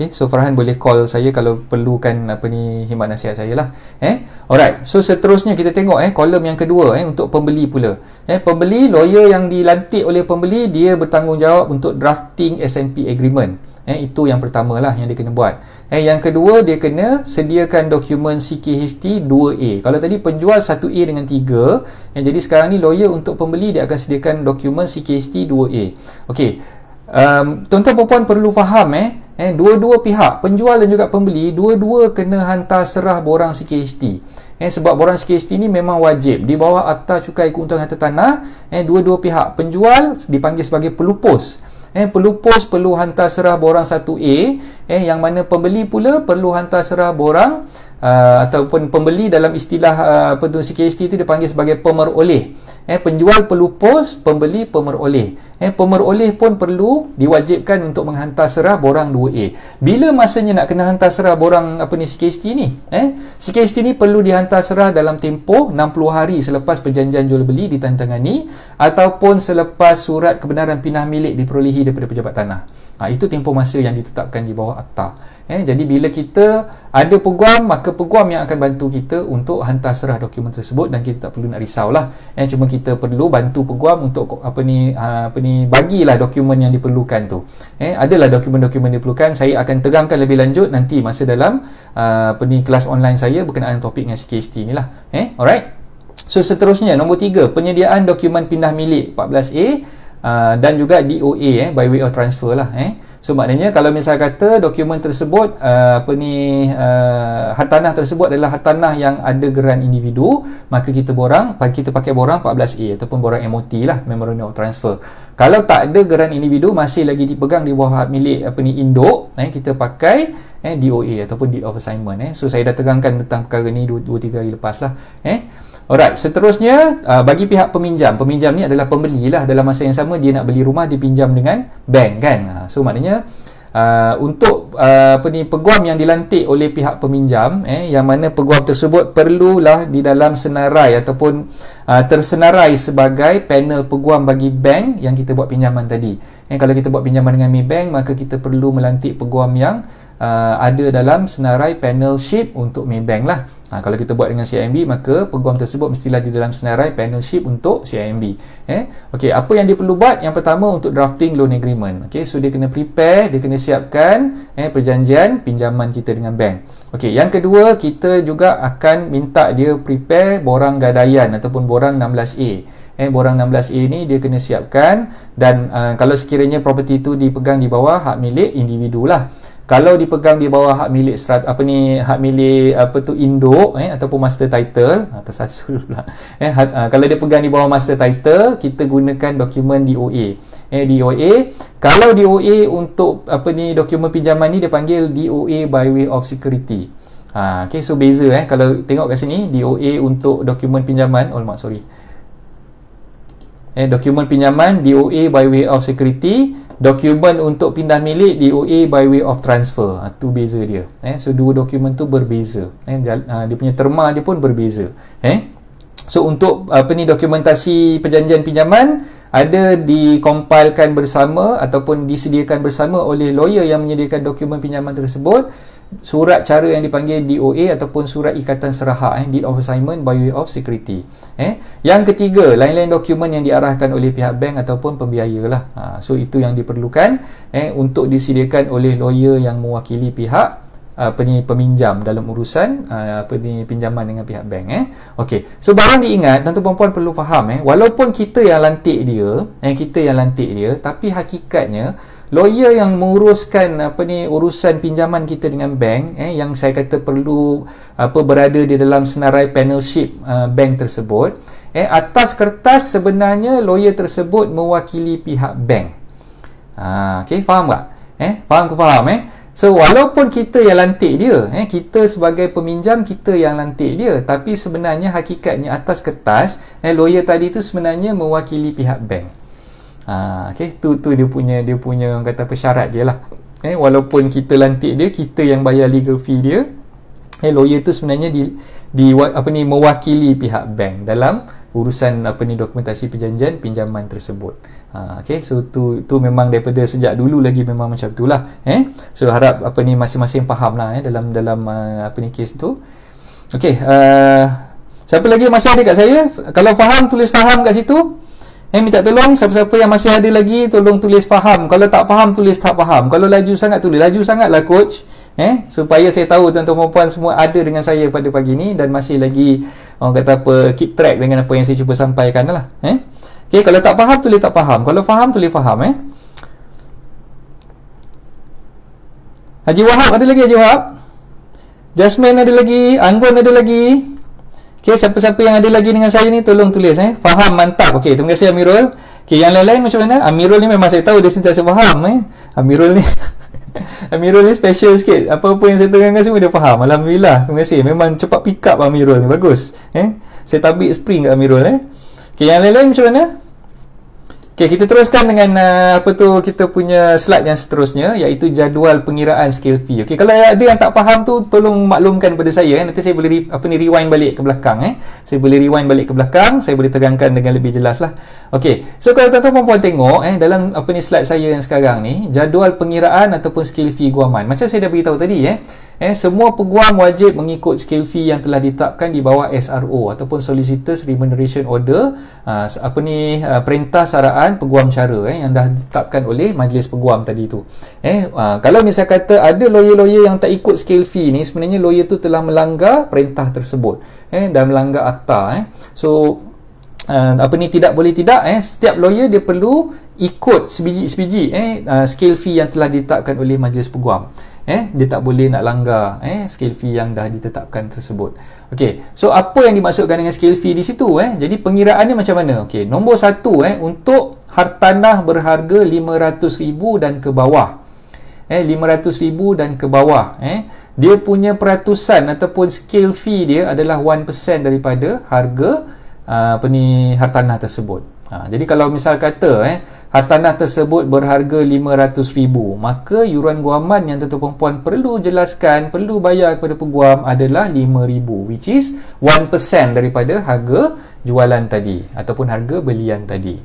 [SPEAKER 1] So Farhan boleh call saya kalau perlukan khidmat nasihat saya lah. Alright, so seterusnya kita tengok kolom yang kedua untuk pembeli pula. Pembeli, lawyer yang dilantik oleh pembeli, dia bertanggungjawab untuk drafting S&P agreement. Itu yang pertama lah yang dia kena buat. Yang kedua, dia kena sediakan dokumen CKHT 2A. Kalau tadi penjual 1A dengan 3, jadi sekarang ni lawyer untuk pembeli, dia akan sediakan dokumen CKHT 2A. Okey, tuan-tuan dan puan perlu faham dua-dua pihak, penjual dan juga pembeli, dua-dua kena hantar serah borang CKHT. Sebab borang CKHT ni memang wajib di bawah Akta Cukai Keuntungan Harta Tanah. Dua-dua pihak, penjual dipanggil sebagai pelupus. Pelupus perlu hantar serah borang 1A, yang mana pembeli pula perlu hantar serah borang ataupun pembeli dalam istilah CKHT itu dipanggil sebagai pemeroleh. Penjual pelupus, pembeli pemeroleh. Pemeroleh pun perlu diwajibkan untuk menghantar serah borang 2A. Bila masanya nak kena hantar serah borang CKHT ni? CKHT ni perlu dihantar serah dalam tempoh 60 hari selepas perjanjian jual beli ditandatangani, ataupun selepas surat kebenaran pindah milik diperolehi daripada pejabat tanah. Itu tempoh masa yang ditetapkan di bawah akta. Jadi bila kita ada peguam, maka peguam yang akan bantu kita untuk hantar serah dokumen tersebut, dan kita tak perlu nak risaulah. Cuma kita perlu bantu peguam untuk bagilah dokumen yang diperlukan tu. Adalah dokumen-dokumen diperlukan. Saya akan terangkan lebih lanjut nanti masa dalam kelas online saya berkenaan topik dengan CKHT ni lah. Alright. So seterusnya, nombor 3, penyediaan dokumen pindah milik 14A dan juga DOA by way of transfer lah. So maknanya kalau misal kata dokumen tersebut hartanah tersebut adalah hartanah yang ada geran individu, maka kita pakai borang 14A ataupun borang MOT lah, Memorandum of Transfer. Kalau tak ada geran individu, masih lagi dipegang di bawah hak milik induk, kita pakai DOA ataupun Deed of Assignment. So saya dah terangkan tentang perkara ni 2-3 hari lepas lah. Alright, seterusnya bagi pihak peminjam ni adalah pembeli lah. Dalam masa yang sama dia nak beli rumah, dia pinjam dengan bank kan. So maknanya untuk peguam yang dilantik oleh pihak peminjam, yang mana peguam tersebut perlulah di dalam senarai ataupun tersenarai sebagai panel peguam bagi bank yang kita buat pinjaman tadi. Kalau kita buat pinjaman dengan Maybank, maka kita perlu melantik peguam yang ada dalam senarai panelship untuk Maybank lah. Kalau kita buat dengan CIMB, maka peguam tersebut mestilah di dalam senarai panelship untuk CIMB. Okey, apa yang dia perlu buat? Yang pertama, untuk drafting loan agreement. Okey, so dia kena prepare, dia kena siapkan perjanjian pinjaman kita dengan bank. Okey, yang kedua, kita juga akan minta dia prepare borang gadaian ataupun borang 16A. Borang 16A ni dia kena siapkan, dan kalau sekiranya property itu dipegang di bawah hak milik individu lah. Kalau dipegang di bawah hak milik induk ataupun master title, tersasul pula. Kalau dia pegang di bawah master title, kita gunakan dokumen DOA. DOA. Kalau DOA untuk dokumen pinjaman ni dia panggil DOA by way of security. Okay, so beza kalau tengok kat sini, DOA untuk dokumen pinjaman, dokumen pinjaman DOA by way of security. dokumen untuk pindah milik DOA by way of transfer. Tu beza dia. So dua dokumen tu berbeza. Dia punya terma dia pun berbeza. So untuk dokumentasi perjanjian pinjaman ada dikompilekan bersama ataupun disediakan bersama oleh lawyer yang menyediakan dokumen pinjaman tersebut, surat cara yang dipanggil DOA ataupun surat ikatan serahak, deed of assignment by way of security. Yang ketiga, lain-lain dokumen yang diarahkan oleh pihak bank ataupun pembiaya lah. So itu yang diperlukan untuk disediakan oleh lawyer yang mewakili pihak peminjam dalam urusan pinjaman dengan pihak bank. Okey. So barang diingat, tuan-tuan puan perlu faham walaupun kita yang lantik dia, tapi hakikatnya lawyer yang menguruskan urusan pinjaman kita dengan bank, yang saya kata perlu berada di dalam senarai panelship bank tersebut, atas kertas sebenarnya lawyer tersebut mewakili pihak bank. Okey, faham tak? Faham? So walaupun kita yang lantik dia, kita sebagai peminjam kita yang lantik dia, tapi sebenarnya hakikatnya atas kertas lawyer tadi tu sebenarnya mewakili pihak bank. Okey, tu dia punya orang kata apa, syarat dia lah. Walaupun kita lantik dia, kita yang bayar legal fee dia, lawyer tu sebenarnya mewakili pihak bank dalam urusan dokumentasi perjanjian pinjaman tersebut. Okey, so tu memang daripada sejak dulu lagi memang macam itulah. So harap masing-masing faham lah dalam kes tu. Okey, siapa lagi masih ada kat saya? Kalau faham, tulis faham kat situ. Minta tolong siapa-siapa yang masih ada lagi, tolong tulis faham. Kalau tak faham, tulis tak faham. Kalau laju sangat, tulis laju sangatlah coach. Supaya saya tahu tuan-tuan puan semua ada dengan saya pada pagi ni dan masih lagi orang kata apa, keep track dengan apa yang saya cuba sampaikan lah. Okey, kalau tak faham, tulis tak faham. Kalau faham, tulis faham. Haji Wahab ada lagi, Haji Wahab. Jasmine ada lagi, Anggun ada lagi. Okey, siapa-siapa yang ada lagi dengan saya ni tolong tulis. Faham, mantap. Okey, terima kasih Amirul. Okey, yang lain-lain macam mana? Amirul ni memang saya tahu dia sentiasa faham. Amirul ni Amirul ni special sikit. Apa-apa yang saya terangkan semua dia faham. Alhamdulillah, terima kasih. Memang cepat pick up Amirul ni, bagus. Saya tabik spring kat Amirul. Okey, yang lain-lain macam mana? Okey, kita teruskan dengan kita punya slide yang seterusnya, iaitu jadual pengiraan scale fee. Okey, kalau ada yang tak faham tu tolong maklumkan kepada saya. Nanti saya boleh rewind balik ke belakang. Saya boleh rewind balik ke belakang, saya boleh terangkan dengan lebih jelas lah. Okey, so kalau tuan-tuan puan tengok dalam slide saya yang sekarang ni, jadual pengiraan ataupun scale fee guaman. Macam saya dah beritahu tadi semua peguam wajib mengikut scale fee yang telah ditetapkan di bawah SRO ataupun Solicitors Remuneration Order, perintah saraan peguam cara yang dah ditetapkan oleh majlis peguam tadi tu. Kalau misal kata ada lawyer-lawyer yang tak ikut scale fee ni, sebenarnya lawyer tu telah melanggar perintah tersebut dan melanggar akta. So tidak boleh tidak setiap lawyer dia perlu ikut sebiji-sebiji scale fee yang telah ditetapkan oleh majlis peguam. Dia tak boleh nak langgar scale fee yang dah ditetapkan tersebut. Okey, so apa yang dimaksudkan dengan scale fee di situ? Jadi pengiraannya macam mana? Okey, nombor 1 untuk hartanah berharga 500,000 dan ke bawah. 500,000 dan ke bawah, dia punya peratusan ataupun scale fee dia adalah 1% daripada harga hartanah tersebut. Jadi kalau misal kata hartanah tersebut berharga 500,000, maka yuran guaman yang tuan-tuan puan perlu jelaskan, perlu bayar kepada peguam adalah 5,000, which is 1% daripada harga jualan tadi ataupun harga belian tadi.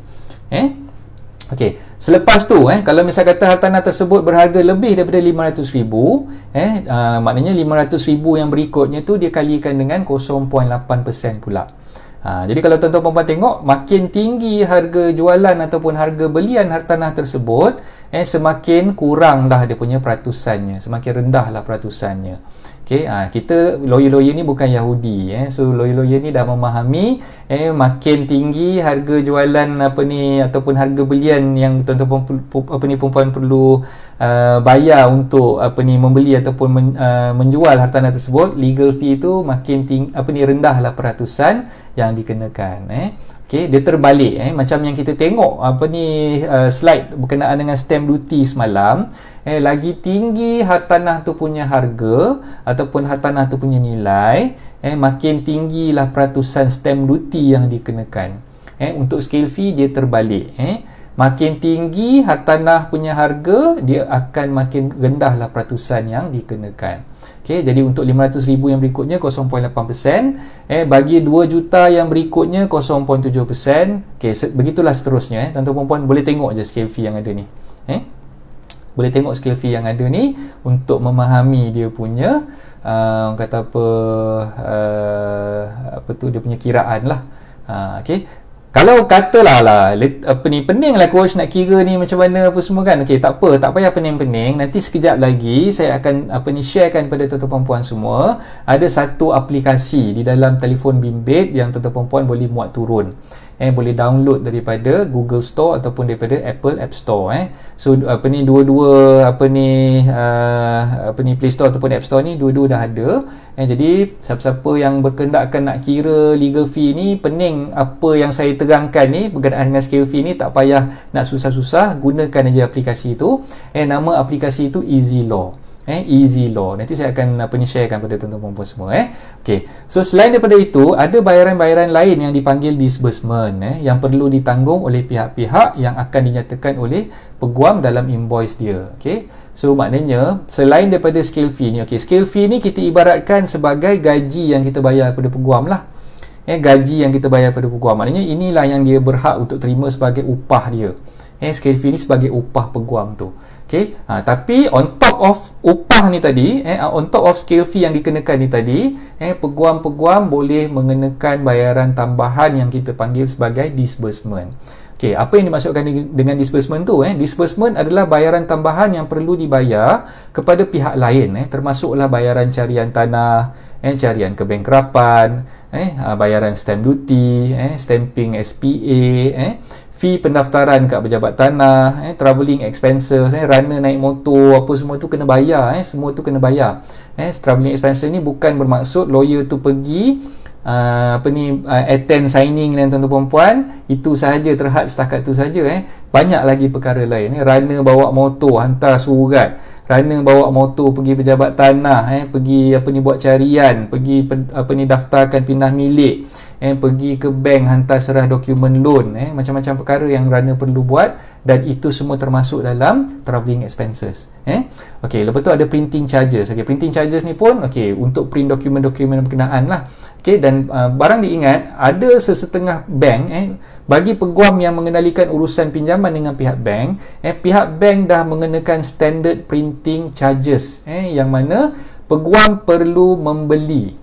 [SPEAKER 1] Okey, selepas tu kalau misal kata hartanah tersebut berharga lebih daripada 500,000, maknanya 500,000 yang berikutnya tu dia kalikan dengan 0.8% pula. Jadi kalau tuan-tuan puan tengok, makin tinggi harga jualan ataupun harga belian hartanah tersebut, semakin kuranglah dia punya peratusannya, semakin rendahlah peratusannya. Okey, kita lawyer-lawyer ni bukan Yahudi, so lawyer-lawyer ni dah memahami makin tinggi harga jualan ataupun harga belian yang tuan-tuan perempuan perlu bayar untuk membeli ataupun menjual hartanah tersebut, legal fee tu makin rendahlah peratusan yang dikenakan. Okey, dia terbalik macam yang kita tengok slide berkenaan dengan stamp duty semalam. Lagi tinggi hartanah tu punya harga ataupun hartanah tu punya nilai, makin tinggilah peratusan stamp duty yang dikenakan. Untuk scale fee dia terbalik. Makin tinggi hartanah punya harga, dia akan makin rendahlah peratusan yang dikenakan. Okey, jadi untuk 500,000 yang berikutnya 0.8%, bagi 2 juta yang berikutnya 0.7%. Okey, begitulah seterusnya. Tuan-tuan puan boleh tengok je scale fee yang ada ni. Boleh tengok scale fee yang ada ni untuk memahami dia punya kata apa, apa tu, dia punya kiraan lah. Okey. Kalau katalah peninglah coach nak kira ni macam mana apa semua kan. Okey, tak payah pening-pening. Nanti sekejap lagi saya akan sharekan pada tuan-tuan puan semua. Ada satu aplikasi di dalam telefon bimbit yang tuan-tuan puan boleh muat turun. Boleh download daripada Google Store ataupun daripada Apple App Store. So dua-dua Play Store ataupun App Store ni dua-dua dah ada. Jadi siapa-siapa yang berkendakkan nak kira legal fee ni, pening apa yang saya terangkan ni berkenaan dengan scale fee ni, tak payah nak susah-susah, gunakan aja aplikasi itu. Nama aplikasi itu Easy Law. Easy Law. Nanti saya akan sharekan pada tuan-tuan puan semua. Okey. So selain daripada itu, ada bayaran-bayaran lain yang dipanggil disbursement yang perlu ditanggung oleh pihak-pihak yang akan dinyatakan oleh peguam dalam invoice dia. Okey. So maknanya selain daripada scale fee ni, scale fee ni kita ibaratkan sebagai gaji yang kita bayar kepada peguam lah. Gaji yang kita bayar kepada peguam. Maknanya inilah yang dia berhak untuk terima sebagai upah dia. Scale fee ni sebagai upah peguam tu. Okey, tapi on top of upah ni tadi, on top of scale fee yang dikenakan ni tadi, peguam-peguam boleh mengenakan bayaran tambahan yang kita panggil sebagai disbursement. Okey, apa yang dimaksudkan dengan disbursement tu? Disbursement adalah bayaran tambahan yang perlu dibayar kepada pihak lain, termasuklah bayaran carian tanah, carian kebankrapan, bayaran stamp duty, stamping SPA, fee pendaftaran kat pejabat tanah, travelling expenses, runner naik motor, apa semua tu kena bayar, semua tu kena bayar. Travelling expenses ni bukan bermaksud lawyer tu pergi attend signing dengan tuan-tuan puan, itu sahaja, terhad setakat tu saja. Banyak lagi perkara lain. Runner bawa motor hantar surat, runner bawa motor pergi pejabat tanah, pergi buat carian, pergi daftarkan pindah milik, pergi ke bank hantar serah dokumen loan, macam-macam perkara yang runner perlu buat, dan itu semua termasuk dalam travelling expenses. Okey, lepas tu ada printing charges. Printing charges ni pun untuk print dokumen-dokumen berkenaan lah. Dan barang diingat, ada sesetengah bank bagi peguam yang mengendalikan urusan pinjaman dengan pihak bank, pihak bank dah mengenakan standard printing charges, yang mana peguam perlu membeli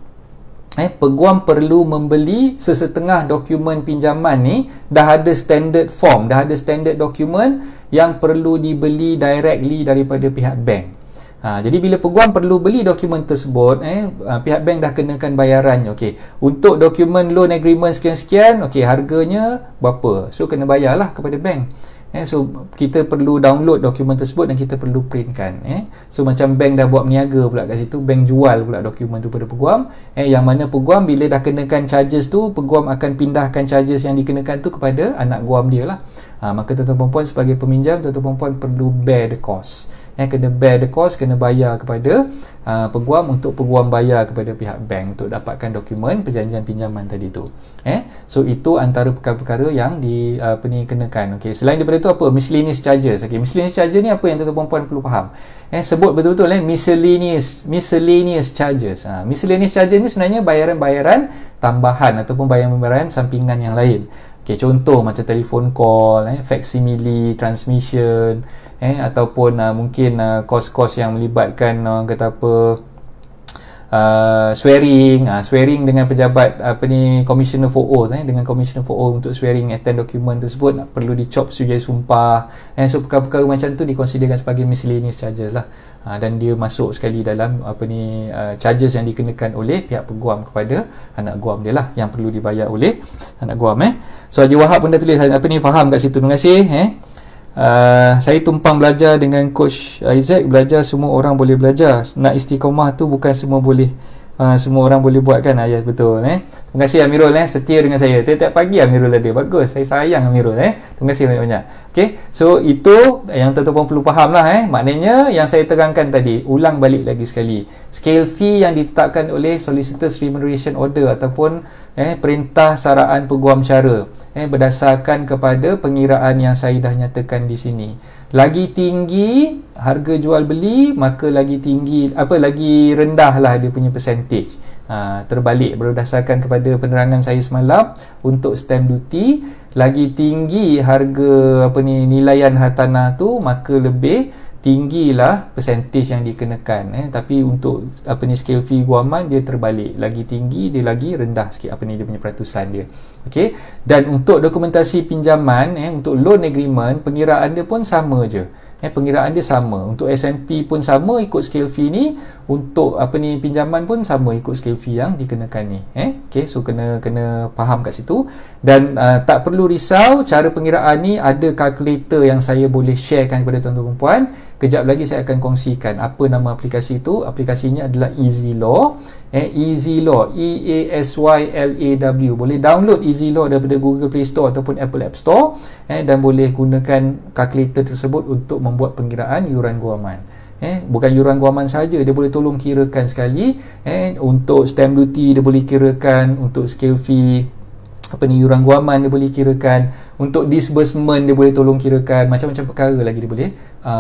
[SPEAKER 1] sesetengah dokumen pinjaman ni, dah ada standard form, dah ada standard dokumen yang perlu dibeli directly daripada pihak bank. Jadi bila peguam perlu beli dokumen tersebut, pihak bank dah kenakan bayaran. Untuk dokumen loan agreement sekian-sekian, harganya berapa, so kena bayarlah kepada bank. So kita perlu download dokumen tersebut dan kita perlu printkan. So macam bank dah buat meniaga pula kat situ, bank jual pula dokumen tu pada peguam, yang mana peguam bila dah kenakan charges tu, peguam akan pindahkan charges yang dikenakan tu kepada anak guam dia lah. Maka tuan-tuan puan sebagai peminjam, tuan-tuan puan perlu bear the cost. Kena bear the cost, kena bayar kepada peguam, untuk peguam bayar kepada pihak bank untuk dapatkan dokumen perjanjian pinjaman tadi tu. So itu antara perkara-perkara yang dikenakan. Selain daripada itu, apa? Miscellaneous charges. Miscellaneous charges ni apa yang tuan-tuan puan perlu faham? Sebut betul-betul miscellaneous charges. Miscellaneous charges ni sebenarnya bayaran-bayaran tambahan ataupun bayaran-bayaran sampingan yang lain. Contoh macam telefon call, facsimile transmission, ataupun mungkin kos-kos yang melibatkan kata apa, swearing dengan pejabat Commissioner 4O, dengan Commissioner 4O untuk swearing attend dokumen tersebut, perlu dicop sujai sumpah. So perkara-perkara macam tu dikonsiderkan sebagai miscellaneous charges lah. Dan dia masuk sekali dalam charges yang dikenakan oleh pihak peguam kepada anak guam dia lah, yang perlu dibayar oleh anak guam. So Haji Wahab pun dah tulis faham kat situ. Terima kasih. Saya tumpang belajar dengan Coach Isaac. Belajar, semua orang boleh belajar. Nak istiqomah tu bukan semua boleh, semua orang boleh buat kan. Ya, betul. Terima kasih Amirul, setia dengan saya tiap-tiap pagi. Amirul ada, bagus, saya sayang Amirul. Terima kasih banyak-banyak. So itu yang tuan-tuan perlu faham lah. Maknanya yang saya terangkan tadi, ulang balik lagi sekali, scale fee yang ditetapkan oleh Solicitors Remuneration Order ataupun perintah saraan peguam cara, berdasarkan kepada pengiraan yang saya dah nyatakan di sini. Lagi tinggi harga jual beli, maka lagi tinggi lagi rendahlah dia punya percentage. Terbalik berdasarkan kepada penerangan saya semalam untuk stamp duty, lagi tinggi harga nilaian hartanah tu, maka lebih tinggilah percentage yang dikenakan. Tapi untuk scale fee guaman dia terbalik, lagi tinggi dia lagi rendah sikit dia punya peratusan dia. Okey, dan untuk dokumentasi pinjaman untuk loan agreement, pengiraan dia pun sama je. Pengiraan dia sama. Untuk S&P pun sama ikut scale fee ni, untuk pinjaman pun sama ikut scale fee yang dikenakan ni. Okey, so kena faham kat situ. Dan tak perlu risau, cara pengiraan ni ada kalkulator yang saya boleh sharekan kepada tuan-tuan dan puan. Kejap lagi saya akan kongsikan apa nama aplikasi tu. Aplikasinya adalah Easy Law. Easy Law, EASYLAW. Boleh download Easy Law daripada Google Play Store ataupun Apple App Store, dan boleh gunakan kalkulator tersebut untuk membuat pengiraan yuran guaman. Bukan yuran guaman saja, dia boleh tolong kirakan sekali. Untuk stamp duty dia boleh kirakan, untuk scale fee yuran guaman dia boleh kirakan, untuk disbursement dia boleh tolong kirakan, macam-macam perkara lagi dia boleh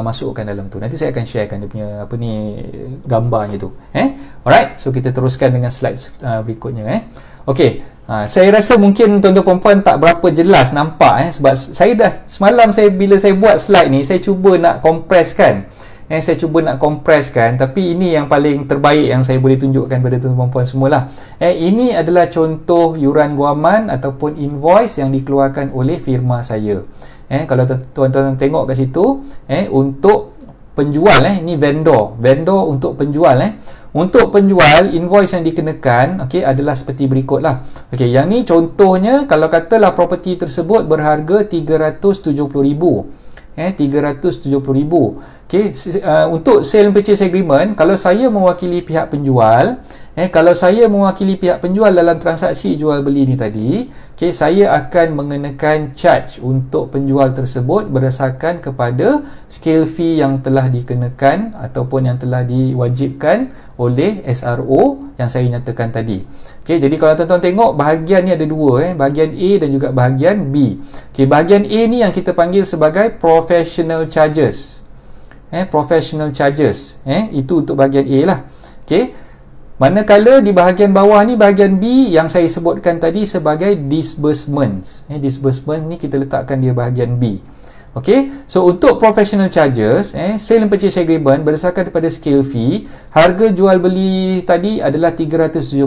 [SPEAKER 1] masukkan dalam tu. Nanti saya akan sharekan dia punya gambarnya tu. Alright, so kita teruskan dengan slide berikutnya. Okey, saya rasa mungkin tuan-tuan perempuan tak berapa jelas nampak, sebab saya dah semalam bila saya buat slide ni, saya cuba nak kompreskan. Saya cuba nak kompreskan, tapi ini yang paling terbaik yang saya boleh tunjukkan pada tuan-tuan puan semualah. Ini adalah contoh yuran guaman ataupun invoice yang dikeluarkan oleh firma saya. Kalau tuan-tuan tengok kat situ, untuk penjual, ini vendor untuk penjual. Untuk penjual, invoice yang dikenakan adalah seperti berikutlah. Yang ni contohnya, kalau katalah property tersebut berharga 370,000. 370,000. Untuk sale and purchase agreement, kalau saya mewakili pihak penjual, dalam transaksi jual beli ni tadi, saya akan mengenakan charge untuk penjual tersebut berdasarkan kepada scale fee yang telah dikenakan ataupun yang telah diwajibkan oleh SRO yang saya nyatakan tadi. Jadi kalau tuan-tuan tengok, bahagian ni ada dua, bahagian A dan juga bahagian B. Bahagian A ni yang kita panggil sebagai professional charges. Professional charges. Itu untuk bahagian A lah. Manakala di bahagian bawah ni, bahagian B yang saya sebutkan tadi sebagai disbursements. Disbursement ni kita letakkan dia bahagian B. So untuk professional charges, sale and purchase agreement berdasarkan daripada scale fee, harga jual beli tadi adalah 370,000,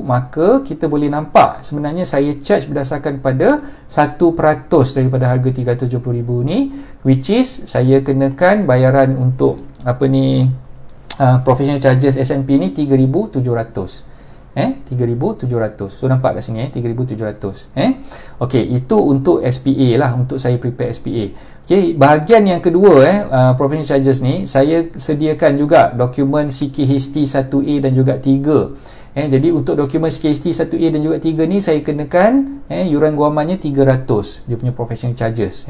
[SPEAKER 1] maka kita boleh nampak sebenarnya saya charge berdasarkan pada 1% daripada harga 370,000 ni, which is saya kenakan bayaran untuk professional charges S&P ni 3,700. 3,700. So nampak kat sini 3,700. Itu untuk SPA lah, untuk saya prepare SPA. Bahagian yang kedua professional charges ni, saya sediakan juga dokumen CKHT 1A dan juga 3. Jadi untuk dokumen CKHT 1A dan juga 3 ni saya kenakan yuran guamannya 300, dia punya professional charges.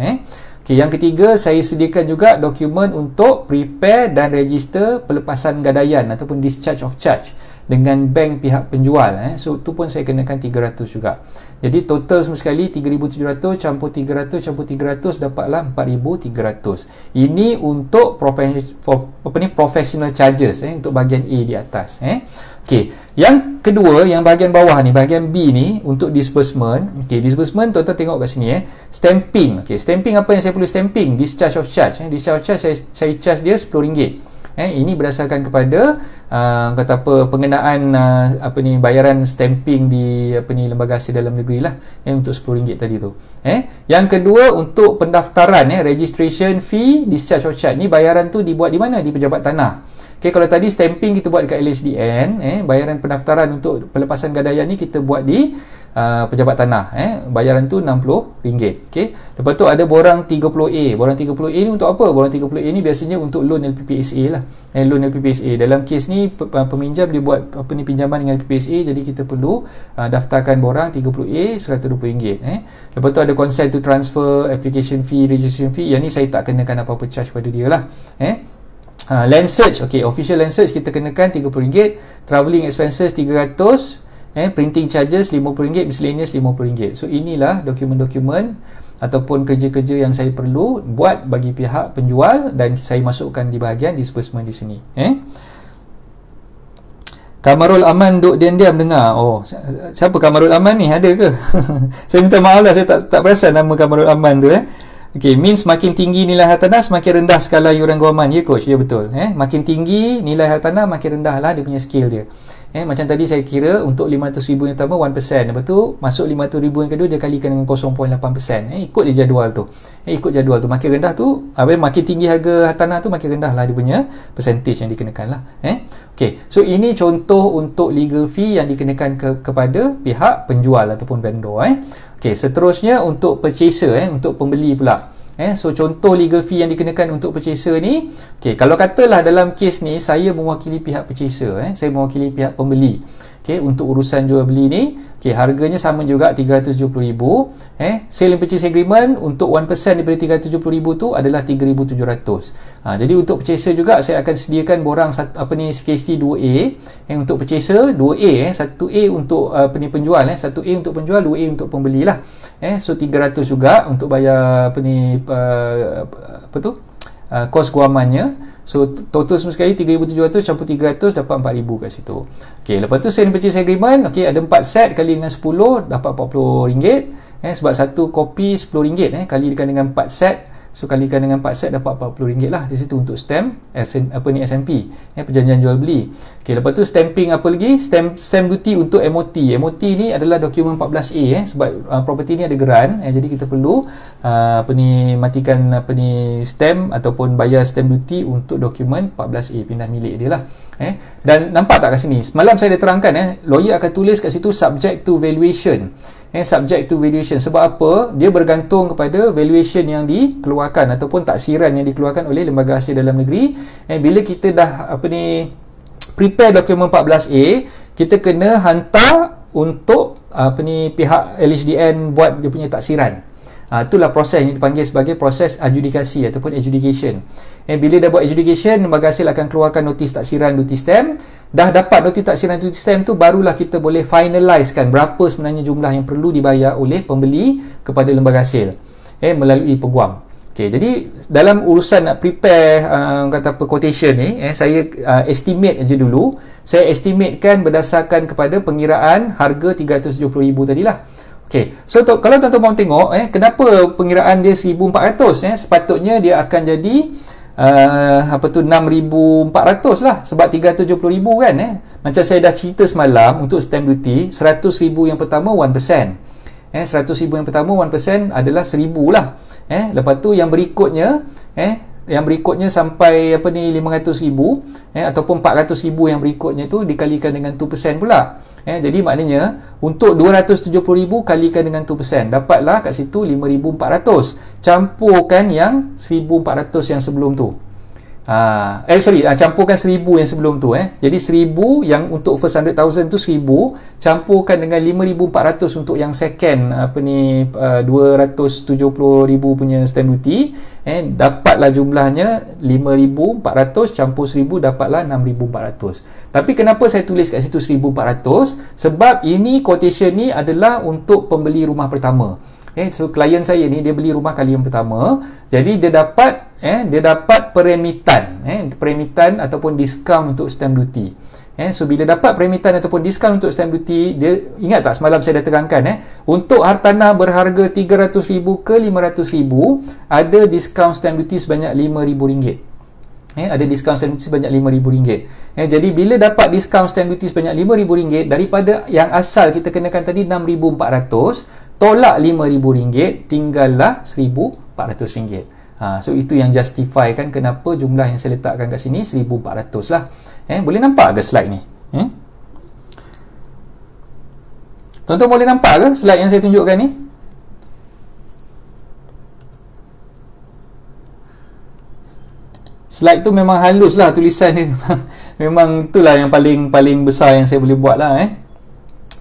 [SPEAKER 1] Yang ketiga, saya sediakan juga dokumen untuk prepare dan register pelepasan gadaian ataupun discharge of charge dengan bank pihak penjual. So tu pun saya kenakan 300 juga. Jadi total semua sekali 3,700 campur 300 campur 300 dapatlah 4,300. Ini untuk professional charges, untuk bahagian A di atas. Yang kedua, yang bahagian bawah ni, bahagian B ni, untuk disbursement. Disbursement tuan-tuan tengok kat sini, stamping. Stamping apa yang saya perlu stamping? Discharge of charge. Discharge of charge saya charge dia RM10. Ini berdasarkan kepada pengenaan bayaran stamping di lembaga hasil dalam negeri lah, untuk RM10 tadi tu. Yang kedua, untuk pendaftaran, registration fee, discharge of charge ni, bayaran tu dibuat di mana? Di pejabat tanah. Kalau tadi stamping kita buat dekat LHDN, bayaran pendaftaran untuk pelepasan gadaian ni kita buat di pejabat tanah, bayaran tu RM60. Lepas tu ada borang 30A. Borang 30A ni untuk apa? Borang 30A ni biasanya untuk loan LPPSA lah. Loan LPPSA. Dalam kes ni peminjam dia buat pinjaman dengan LPPSA, jadi kita perlu daftarkan borang 30A RM120. Lepas tu ada consent to transfer, application fee, registration fee. Yang ni saya tak kenakan apa-apa charge pada dia lah. Land search, official land search kita kenakan RM30, travelling expenses 300, Printing charges RM50, miscellaneous RM50. So inilah dokumen-dokumen ataupun kerja-kerja yang saya perlu buat bagi pihak penjual dan saya masukkan di bahagian disbursement di sini. Kamarul Aman duk diam-diam dengar. Oh, siapa Kamarul Aman ni? Ada ke? Saya minta maaf lah, saya tak perasan nama Kamarul Aman tu. Okay, means makin tinggi nilai hartanah semakin rendah skala yuran guaman. Ya coach, ya betul. Makin tinggi nilai hartanah makin rendah lah dia punya scale dia. Macam tadi saya kira untuk 500,000 yang pertama 1%, lepas tu masuk 500,000 yang kedua dia kalikan dengan 0.8%. Ikut je jadual tu. Ikut jadual tu makin rendah tu, makin tinggi harga hartanah tu makin rendah lah dia punya percentage yang dikenakan lah. Okay, so ini contoh untuk legal fee yang dikenakan kepada pihak penjual ataupun vendor. Okay, seterusnya untuk purchaser, untuk pembeli pula. So contoh legal fee yang dikenakan untuk purchaser ni, okay, kalau katalah dalam kes ni saya mewakili pihak purchaser, saya mewakili pihak pembeli. Okay, untuk urusan jual beli ni, okay, harganya sama juga RM370,000. Sale and purchase agreement untuk 1% daripada RM370,000 tu adalah RM3,700. Jadi untuk purchaser juga saya akan sediakan borang CKST 2A. Untuk purchaser 2A, 1A untuk penjual, 1A untuk penjual, 2A untuk pembeli lah. So 300 juga untuk bayar kos guamannya. So total semua sekali 3,700 campur 300 dapat 4,000 kat situ. Okey, lepas tu sale and purchase agreement, okey, ada 4 set kali dengan 10 dapat RM40. Sebab satu kopi RM10 kalikan dengan 4 set. So kalikan dengan 4 set dapat RM40 lah di situ untuk stamp SMP, perjanjian jual beli. Okey, lepas tu stamping apa lagi? Stamp duty untuk MOT. MOT ni adalah dokumen 14A sebab property ni ada geran, jadi kita perlu matikan stamp ataupun bayar stamp duty untuk dokumen 14A pindah milik dia lah. Dan nampak tak kat sini? Semalam saya dah terangkan, lawyer akan tulis kat situ subject to valuation. Subject to valuation. Sebab apa? Dia bergantung kepada valuation yang dikeluarkan ataupun taksiran yang dikeluarkan oleh lembaga hasil dalam negeri. Bila kita dah prepare dokumen 14A, kita kena hantar untuk pihak LHDN buat dia punya taksiran. Itulah proses yang dipanggil sebagai proses adjudikasi ataupun adjudication. Bila dah buat adjudication, lembaga hasil akan keluarkan notis taksiran duty stamp. Dah dapat notis taksiran duty stamp tu, barulah kita boleh finalizekan berapa sebenarnya jumlah yang perlu dibayar oleh pembeli kepada lembaga hasil melalui peguam. Okay, jadi dalam urusan nak prepare quotation ni, saya estimate aja dulu. Saya estimatekan berdasarkan kepada pengiraan harga 370,000 tadilah. Okay, so kalau tuan-tuan mahu tengok kenapa pengiraan dia 1,400, sepatutnya dia akan jadi 6,400 lah, sebab 370,000 kan. Macam saya dah cerita semalam, untuk stamp duty 100,000 yang pertama 1%. 100,000 yang pertama 1% adalah 1,000 lah. Lepas tu yang berikutnya sampai 500,000 ataupun 400,000 yang berikutnya tu dikalikan dengan 2% pula. Jadi maknanya untuk 270,000 kalikan dengan 2%, dapatlah kat situ 5,400. Campurkan yang 1,400 yang sebelum tu. Campurkan 1,000 yang sebelum tu. Jadi 1,000 yang untuk first 100,000 tu 1,000, campurkan dengan 5,400 untuk yang second 270,000 punya stamp duty, dapatlah jumlahnya 5,400 campur 1,000 dapatlah 6,400. Tapi kenapa saya tulis kat situ 1,400? Sebab ini quotation ni adalah untuk pembeli rumah pertama. So klien saya ni dia beli rumah kali yang pertama, jadi dia dapat peremitan ataupun diskaun untuk stamp duty. So bila dapat peremitan ataupun diskaun untuk stamp duty, dia ingat tak semalam saya dah terangkan, untuk hartanah berharga 300,000 ke 500,000 ada diskaun stamp duty sebanyak RM5,000. Ada diskaun stamp duty sebanyak RM5,000. Jadi bila dapat diskaun stamp duty sebanyak RM5,000 daripada yang asal kita kenakan tadi 6,400, tolak RM5,000, tinggallah RM1,400. So itu yang justify kan kenapa jumlah yang saya letakkan kat sini 1,400 lah. Boleh nampak ke slide ni? Tuan-tuan boleh nampak ke slide yang saya tunjukkan ni? Slide tu memang halus lah tulisan ni. Memang itulah yang paling besar yang saya boleh buat lah.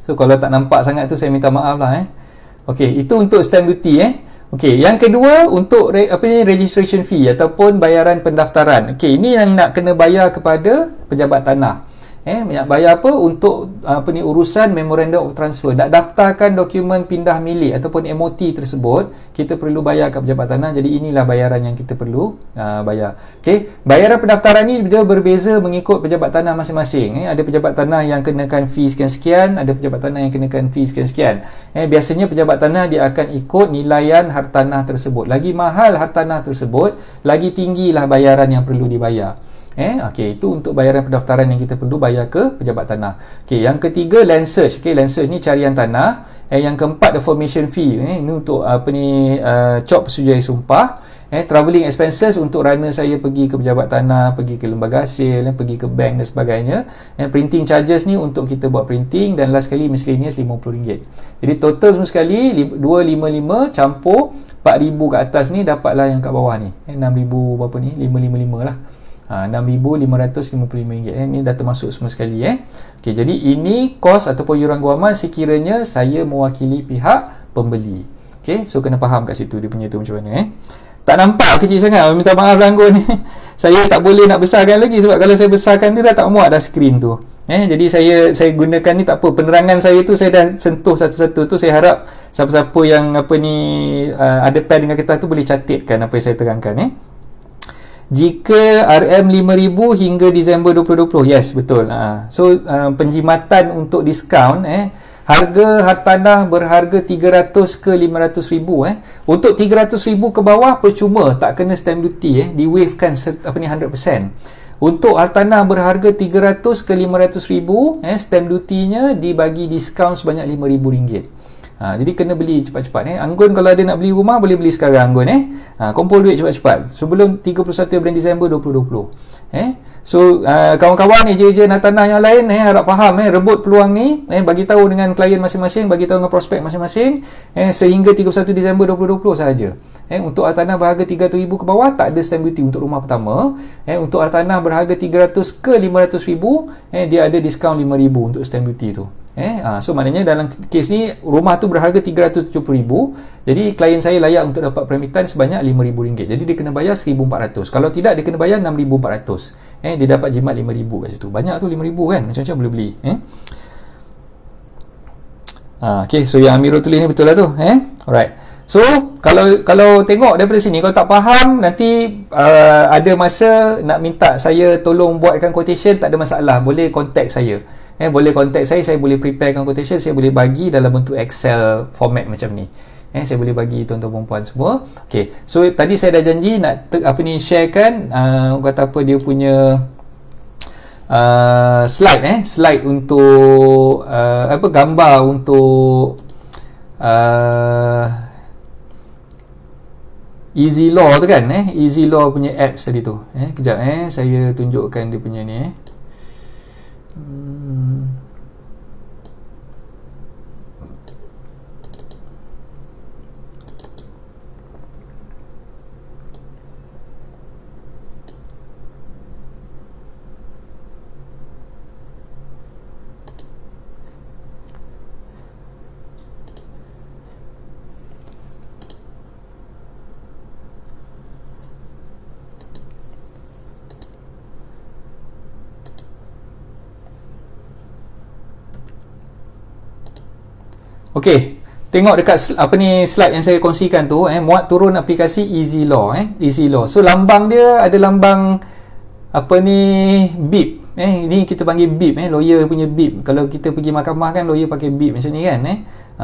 [SPEAKER 1] So kalau tak nampak sangat tu saya minta maaf lah. Okey, itu untuk stamp duty. Okey, yang kedua untuk registration fee ataupun bayaran pendaftaran. Okey, ini yang nak kena bayar kepada pejabat tanah. Nak bayar apa? Untuk urusan memorandum of transfer. Nak daftarkan dokumen pindah milik ataupun MOT tersebut, kita perlu bayar kat pejabat tanah. Jadi inilah bayaran yang kita perlu bayar. Okey, bayaran pendaftaran ni dia berbeza mengikut pejabat tanah masing-masing. Ada pejabat tanah yang kenakan fee sekian-sekian, ada pejabat tanah yang kenakan fee sekian-sekian. Biasanya pejabat tanah dia akan ikut nilaian hartanah tersebut. Lagi mahal hartanah tersebut, lagi tinggilah bayaran yang perlu dibayar. Okey, itu untuk bayaran pendaftaran yang kita perlu bayar ke pejabat tanah. Okey, yang ketiga land search. Okey, land search ni carian tanah. Yang keempat the formation fee. Ini untuk cop persetujuan sumpah. Travelling expenses untuk runner saya pergi ke pejabat tanah, pergi ke lembaga hasil, pergi ke bank dan sebagainya. Printing charges ni untuk kita buat printing, dan last sekali miscellaneous RM50. Jadi total semua sekali 255 campur 4,000 ke atas ni, dapatlah yang kat bawah ni 6,000 berapa ni, 555 lah. RM6,555. Ini dah termasuk semua sekali. Okey, jadi ini kos ataupun yuran guaman sekiranya saya mewakili pihak pembeli. Okey, so kena faham kat situ dia punya tu macam mana. Tak nampak kecil sangat, minta maaf langgun. Saya tak boleh nak besarkan lagi, sebab kalau saya besarkan dia dah tak muat dah skrin tu. Jadi saya gunakan ni tak apa, penerangan saya tu saya dah sentuh satu-satu tu. Saya harap siapa-siapa yang ada pen dengan kertas tu boleh catatkan apa yang saya terangkan. Jika RM5,000 hingga Disember 2020. Yes, betul. So penjimatan untuk diskaun, harga hartanah berharga 300 ke 500,000. Untuk 300,000 ke bawah percuma, tak kena stamp duty, di-wavekan 100%. Untuk hartanah berharga 300 ke 500,000, stamp duty-nya dibagi diskaun sebanyak RM5,000. Jadi kena beli cepat-cepat. Anggun kalau ada nak beli rumah, boleh beli sekarang Anggun. Kumpul duit cepat-cepat sebelum 31 bulan Disember 2020. So kawan-kawan ni je nak tanah yang lain, harap faham, rebut peluang ni, bagi tahu dengan klien masing-masing, bagi tahu dengan prospek masing-masing, sehingga 31 Disember 2020 sahaja. Untuk hartanah berharga 300,000 ke bawah tak ada stamp duty untuk rumah pertama. Untuk hartanah berharga 300 ke 500,000, dia ada diskaun RM5,000 untuk stamp duty tu. So maknanya dalam kes ni rumah tu berharga 370,000, jadi klien saya layak untuk dapat permitan sebanyak RM5,000. Jadi dia kena bayar RM1,400. Kalau tidak, dia kena bayar RM6,400. Dia dapat jimat RM5,000 kat situ. Banyak tu RM5,000 kan, macam-macam boleh beli. Okay, so yang Amirul tulis ni betul lah tu. Alright. So kalau tengok daripada sini, kalau tak faham, nanti ada masa nak minta saya tolong buatkan quotation, tak ada masalah, boleh contact saya. Boleh contact saya boleh preparekan quotation, saya boleh bagi dalam bentuk Excel format macam ni. Saya boleh bagi tuan-tuan perempuan semua. Okay, so tadi saya dah janji nak sharekan kata apa dia punya slide untuk gambar untuk Easy Law tu kan, Easy Law punya apps tadi tu. Kejap saya tunjukkan dia punya ni. Okey, tengok dekat slide yang saya kongsikan tu, muat turun aplikasi Easy Law, Easy Law. So lambang dia ada lambang BIP. Ni kita panggil BIP, lawyer punya BIP. Kalau kita pergi mahkamah kan, lawyer pakai BIP macam ni kan.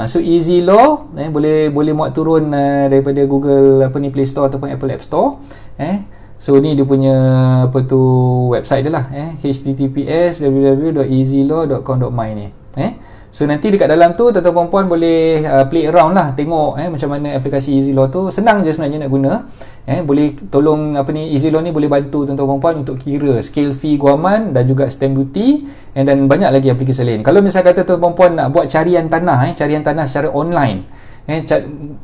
[SPEAKER 1] So Easy Law, boleh muat turun daripada Google Play Store ataupun Apple App Store. So ni dia punya website dia lah, https www.easylaw.com.my ni. So nanti dekat dalam tu tuan-tuan perempuan boleh play around lah, tengok macam mana aplikasi Easy Law tu. Senang je sebenarnya nak guna. Boleh tolong Easy Law ni boleh bantu tuan-tuan perempuan untuk kira scale fee guaman dan juga stamp duty, dan banyak lagi aplikasi lain. Kalau misal kata tuan-tuan perempuan nak buat carian tanah secara online,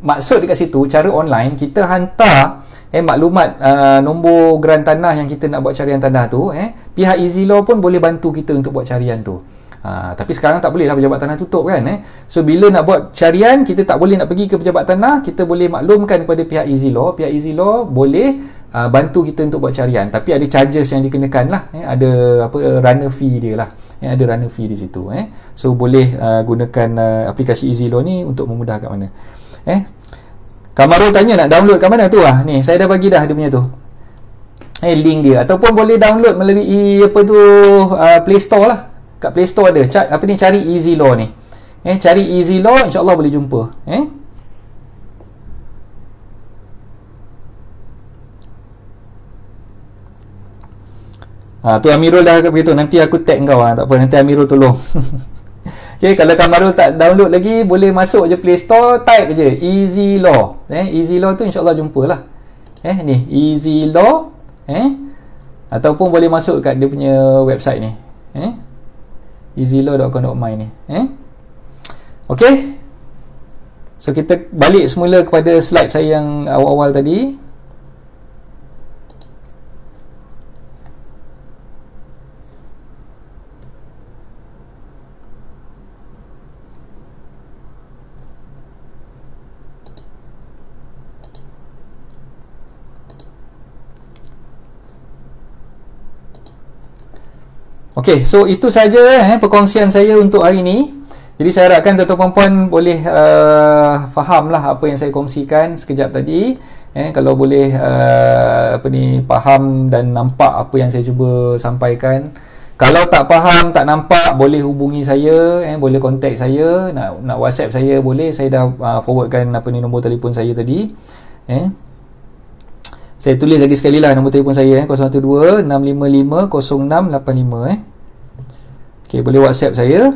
[SPEAKER 1] maksud dekat situ cara online, kita hantar maklumat nombor geran tanah yang kita nak buat carian tanah tu, pihak Easy Law pun boleh bantu kita untuk buat carian tu. Tapi sekarang tak boleh lah, pejabat tanah tutup kan. So bila nak buat carian, kita tak boleh nak pergi ke pejabat tanah, kita boleh maklumkan kepada pihak Easy Law. Pihak Easy Law boleh bantu kita untuk buat carian, tapi ada charges yang dikenakan lah, ada runner fee dia lah. ada runner fee di situ. So boleh gunakan aplikasi EasyLaw ni untuk memudahkan mana. Kamarul tanya nak download kat mana tu ni saya dah bagi dah dia punya tu link dia, ataupun boleh download melalui Play Store lah. Kat Play Store ada cari EasyLaw ni, cari EasyLaw, insyaAllah boleh jumpa. Tu Amirul dah begitu, nanti aku tag kau tak apa, nanti Amirul tolong. Okay, kalau Kamarul tak download lagi, boleh masuk je Play Store, type je EasyLaw. EasyLaw tu insyaAllah jumpalah. Ni EasyLaw, ataupun boleh masuk kat dia punya website ni, easylaw.com.my ni. Okay, so kita balik semula kepada slide saya yang awal-awal tadi. Okey, so itu saja perkongsian saya untuk hari ini. Jadi saya harapkan tuan-tuan puan boleh fahamlah apa yang saya kongsikan sekejap tadi. Kalau boleh faham dan nampak apa yang saya cuba sampaikan. Kalau tak faham, tak nampak, boleh hubungi saya, boleh contact saya, nak WhatsApp saya boleh. Saya dah forwardkan nombor telefon saya tadi. Saya tulis lagi sekali lah nombor telefon saya 012-655-0685. Okay, boleh WhatsApp saya.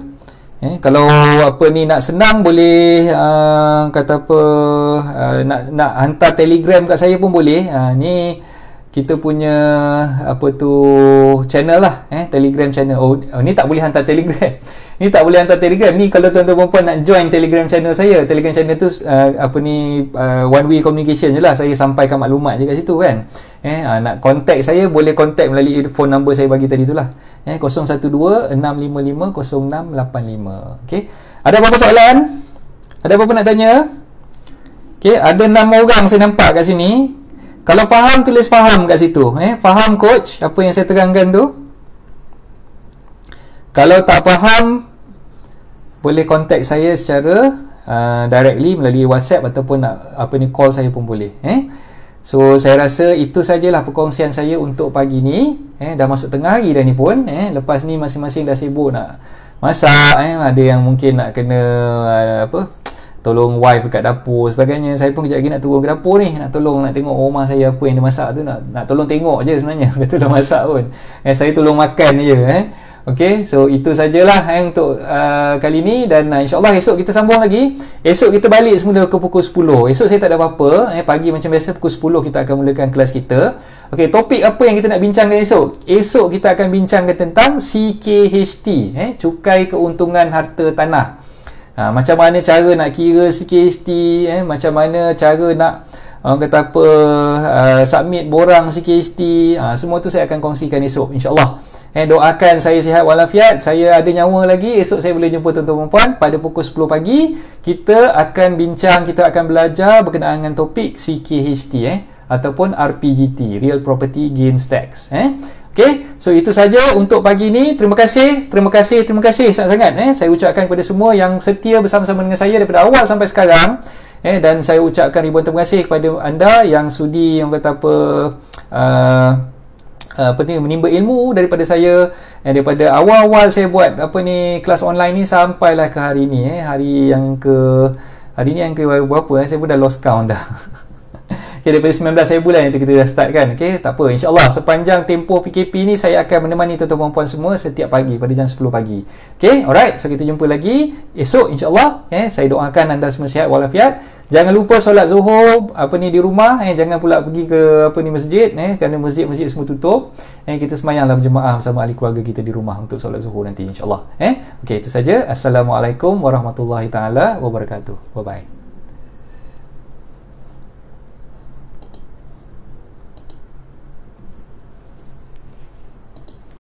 [SPEAKER 1] Kalau nak senang boleh nak hantar Telegram kat saya pun boleh. Ni kita punya channel lah, Telegram channel. Ni tak boleh hantar Telegram. Ni tak boleh hantar Telegram. Ni kalau tuan-tuan puan nak join Telegram channel saya. Telegram channel tu one way communication je lah. Saya sampaikan maklumat je kat situ kan. Nak contact saya boleh contact melalui phone number saya bagi tadi tu lah. 012-655-0685. Okay. Ada apa-apa soalan? Ada apa-apa nak tanya? Okay, ada 6 orang saya nampak kat sini. Kalau faham, tulis faham kat situ. Faham coach apa yang saya terangkan tu? Kalau tak faham, boleh contact saya secara directly melalui WhatsApp ataupun call saya pun boleh. So saya rasa itu sajalah perkongsian saya untuk pagi ni. Dah masuk tengah hari dah ni pun. Lepas ni masing-masing dah sibuk nak masak. Ada yang mungkin nak kena tolong wife dekat dapur sebagainya. Saya pun kejap lagi nak turun ke dapur ni, nak tolong, nak tengok rumah saya apa yang dia masak tu, nak tolong tengok je sebenarnya. Betul dah masak pun. Saya tolong makan je. Okey, so itu sajalah untuk kali ni, dan insyaAllah esok kita sambung lagi. Esok kita balik semula ke pukul 10. Esok saya tak ada apa-apa. Pagi macam biasa pukul 10 kita akan mulakan kelas kita. Okey, topik apa yang kita nak bincangkan esok? Esok kita akan bincangkan tentang CKHT, cukai keuntungan harta tanah. Macam mana cara nak kira CKHT, macam mana cara nak submit borang CKHT, semua tu saya akan kongsikan esok insyaAllah. Doakan saya sihat walafiat, saya ada nyawa lagi, esok saya boleh jumpa tuan-tuan puan pada pukul 10 pagi. Kita akan bincang, kita akan belajar berkenaan dengan topik CKHT ataupun RPGT, Real Property Gains Tax. Okay, so itu saja untuk pagi ni. Terima kasih sangat-sangat saya ucapkan kepada semua yang setia bersama-sama dengan saya daripada awal sampai sekarang. Dan saya ucapkan ribuan terima kasih kepada anda yang sudi menimba ilmu daripada saya, daripada awal-awal saya buat kelas online ni sampailah ke hari ni. Hari ni yang ke berapa saya pun dah lost count dah. Okay, daripada 19 bulan itu kita dah start kan. Okay, tak apa, insyaAllah sepanjang tempoh PKP ni saya akan menemani tuan-tuan puan semua setiap pagi pada jam 10 pagi. Okay, alright, so kita jumpa lagi esok insyaAllah. Saya doakan anda semua sihat walafiat. Jangan lupa solat Zuhur di rumah. Jangan pula pergi ke masjid, kerana masjid semua tutup. Kita semayanglah berjemaah bersama ahli keluarga kita di rumah untuk solat Zuhur nanti insyaAllah. Okay, itu saja. Assalamualaikum warahmatullahi taala wabarakatuh. Bye bye.